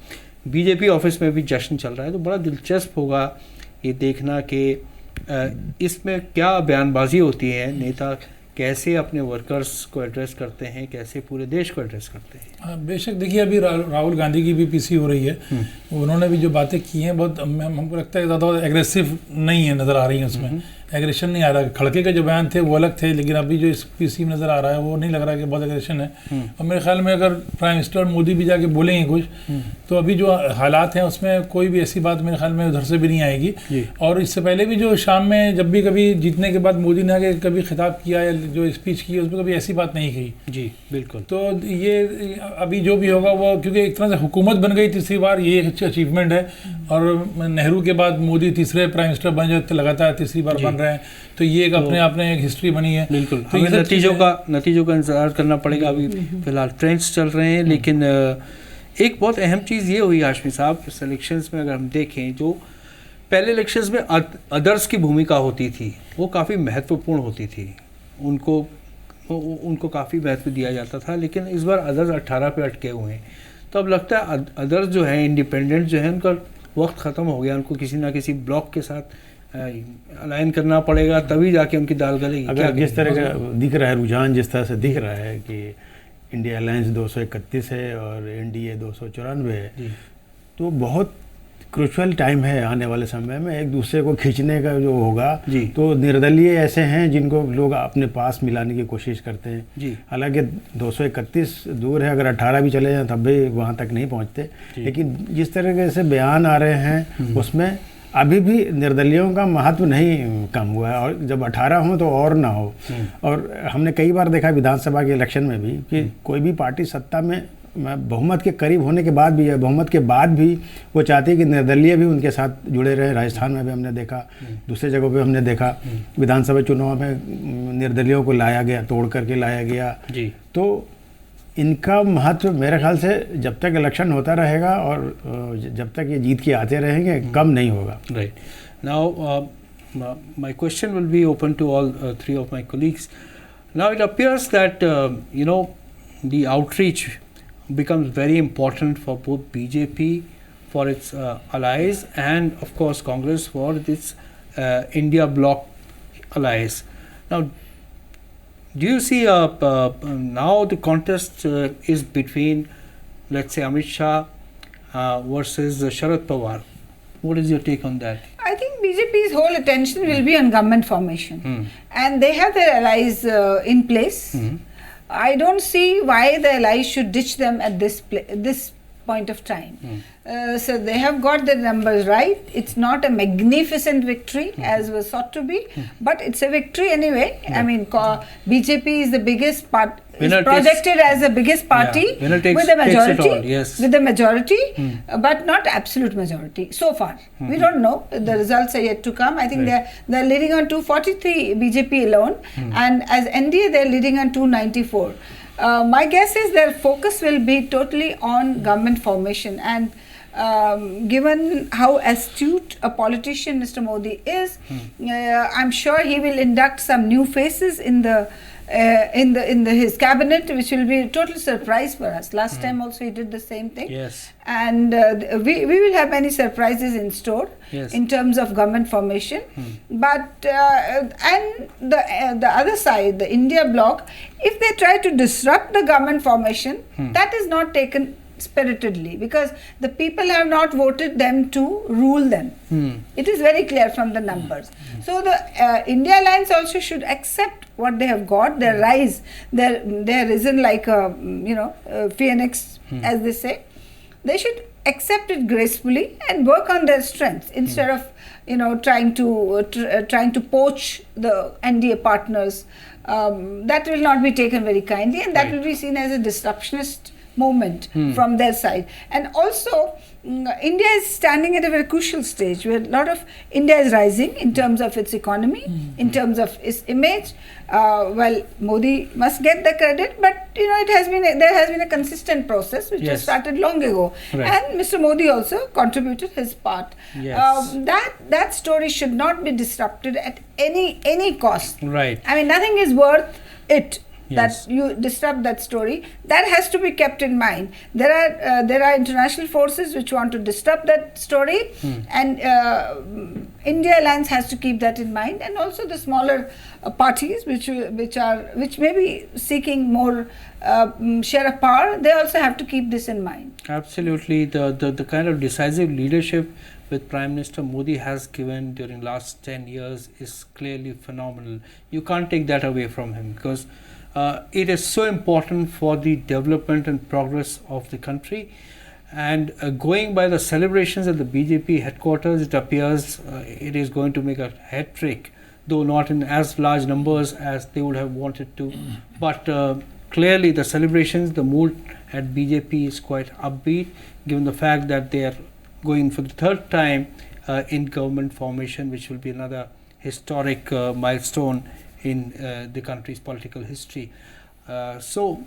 बीजेपी ऑफिस में भी जश्न चल रहा है, तो बड़ा दिलचस्प होगा ये देखना कि इसमें क्या बयानबाजी होती है, नेता कैसे अपने वर्कर्स को एड्रेस करते हैं, कैसे पूरे देश को एड्रेस करते हैं. बेशक देखिए, अभी राहुल गांधी की भी पीसी हो रही है. उन्होंने भी जो बातें की हैं बहुत हमको लगता है ज़्यादा एग्रेसिव नहीं है, नज़र आ रही है उसमें एग्रेशन नहीं आ रहा. खड़के के जो बयान थे वो अलग थे, लेकिन अभी जो इस पीसी में नज़र आ रहा है वो नहीं लग रहा है कि बहुत एग्रेशन है. और मेरे ख्याल में अगर प्राइम मिनिस्टर मोदी भी जाके बोलेंगे कुछ, तो अभी जो हालात हैं उसमें कोई भी ऐसी बात मेरे ख्याल में उधर से भी नहीं आएगी. और इससे पहले भी जो शाम में जब भी कभी जीतने के बाद मोदी ने आगे कभी खिताब किया या जो स्पीच की, उसमें कभी ऐसी बात नहीं कही. जी बिल्कुल. तो ये अभी जो भी होगा वो, क्योंकि एक तरह से हुकूमत बन गई तीसरी बार, ये एक अच्छी अचीवमेंट है. और नेहरू के बाद मोदी तीसरे प्राइम मिनिस्टर बन जाते, लगातार तीसरी बार बन रहे हैं, तो ये एक अपने आप में एक हिस्ट्री बनी है. बिल्कुल. तो नतीजों का इंतजार करना पड़ेगा. अभी फिलहाल ट्रेंड्स चल रहे हैं. लेकिन एक बहुत अहम चीज़ ये हुई हाशमी साहब, इस इलेक्शंस में अगर हम देखें, जो पहले इलेक्शंस में अदर्स की भूमिका होती थी वो काफ़ी महत्वपूर्ण होती थी, उनको काफ़ी महत्व दिया जाता था. लेकिन इस बार अदर्स 18 पे अटके हुए हैं. तो अब लगता है अदर्स जो हैं, इंडिपेंडेंट जो हैं, उनका वक्त ख़त्म हो गया. उनको किसी ना किसी ब्लॉक के साथ अलाइन करना पड़ेगा, तभी जाके उनकी दाल गलेगी. अगर जिस तरह का दिख रहा है रुझान, जिस तरह से दिख रहा है कि इंडिया अलायंस 231 है और एनडीए 294 है, तो बहुत क्रूशल टाइम है आने वाले समय में. एक दूसरे को खींचने का जो होगा, तो निर्दलीय ऐसे हैं जिनको लोग अपने पास मिलाने की कोशिश करते हैं. हालांकि 231 दूर है, अगर 18 भी चले जाएं तब भी वहाँ तक नहीं पहुँचते. लेकिन जिस तरह से बयान आ रहे हैं उसमें अभी भी निर्दलियों का महत्व नहीं कम हुआ है. और जब 18 हो तो और ना हो. और हमने कई बार देखा विधानसभा के इलेक्शन में भी कि कोई भी पार्टी सत्ता में बहुमत के करीब होने के बाद भी, या बहुमत के बाद भी, वो चाहती है कि निर्दलीय भी उनके साथ जुड़े रहे. राजस्थान में भी हमने देखा, दूसरे जगहों पे हमने देखा, विधानसभा चुनाव में निर्दलियों को लाया गया, तोड़ करके लाया गया. तो इनका महत्व मेरे ख्याल से जब तक इलेक्शन होता रहेगा और जब तक ये जीत के आते रहेंगे, कम नहीं होगा. Right. Now my question will be open to all three of my colleagues. Now it appears that the outreach becomes very important for both BJP, for its allies, and of course Congress for its India bloc allies. Now, do you see now the contest is between, let's say, Amit Shah versus Sharad Pawar? What is your take on that? I think BJP's whole attention will be on government formation, and they have their allies in place. I don't see why the allies should ditch them at this point of time. So they have got their numbers right. It's not a magnificent victory as was thought to be, but it's a victory anyway. I mean, BJP is the biggest part. Is projected as the biggest party with a majority, but not absolute majority so far. We don't know. The results are yet to come. I think they're leading on 243 BJP alone, and as NDA they're leading on 294. My guess is their focus will be totally on government formation, and given how astute a politician Mr. Modi is, I'm sure he will induct some new faces in his cabinet, which will be a total surprise for us. Last time also he did the same thing. Yes. And we will have many surprises in store in terms of government formation. But and the other side, the India bloc, if they try to disrupt the government formation, that is not taken spiritedly, because the people have not voted them to rule them. It is very clear from the numbers. So the India Alliance also should accept what they have got, their rise, their risen like a phoenix, as they say. They should accept it gracefully and work on their strengths instead of trying to poach the NDA partners. That will not be taken very kindly, and that will be seen as a disruptionist movement from their side. And also India is standing at a very crucial stage where a lot of India is rising in terms of its economy, in terms of its image. Well, Modi must get the credit, but there has been a consistent process which was started long ago, and Mr. Modi also contributed his part. That story should not be disrupted at any cost. Right. I mean, nothing is worth it that you disrupt that story. That has to be kept in mind. There are international forces which want to disrupt that story, and India Alliance has to keep that in mind, and also the smaller parties which may be seeking more share of power, they also have to keep this in mind. Absolutely. The kind of decisive leadership which Prime Minister Modi has given during last 10 years is clearly phenomenal. You can't take that away from him, because it is so important for the development and progress of the country. And going by the celebrations at the BJP headquarters, it appears it is going to make a hat trick, though not in as large numbers as they would have wanted to. But clearly the celebrations, the mood at BJP is quite upbeat, given the fact that they are going for the third time in government formation, which will be another historic milestone in the country's political history. So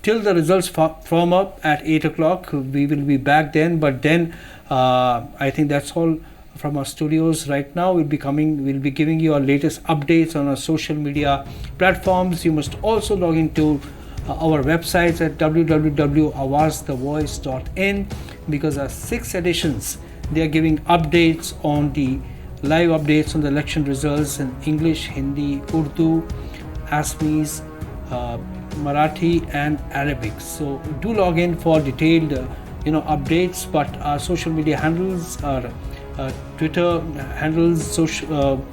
till the results firm up at 8 o'clock, we will be back then. But then I think that's all from our studios right now. We'll be giving you our latest updates on our social media platforms. You must also log into our websites at www.awazthevoice.in, because our 6 editions, they are giving updates on the live updates on the election results in English, Hindi, Urdu, Assamese, Marathi and Arabic. So do log in for detailed updates. But our social media handles, our Twitter handles,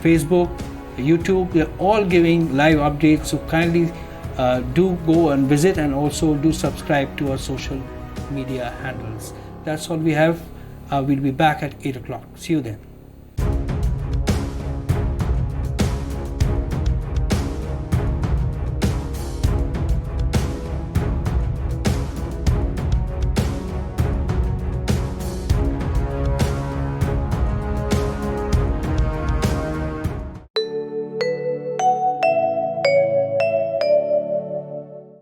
Facebook, YouTube, they're all giving live updates. So kindly do go and visit, and also do subscribe to our social media handles. That's all we have. We'll be back at 8 o'clock. See you then.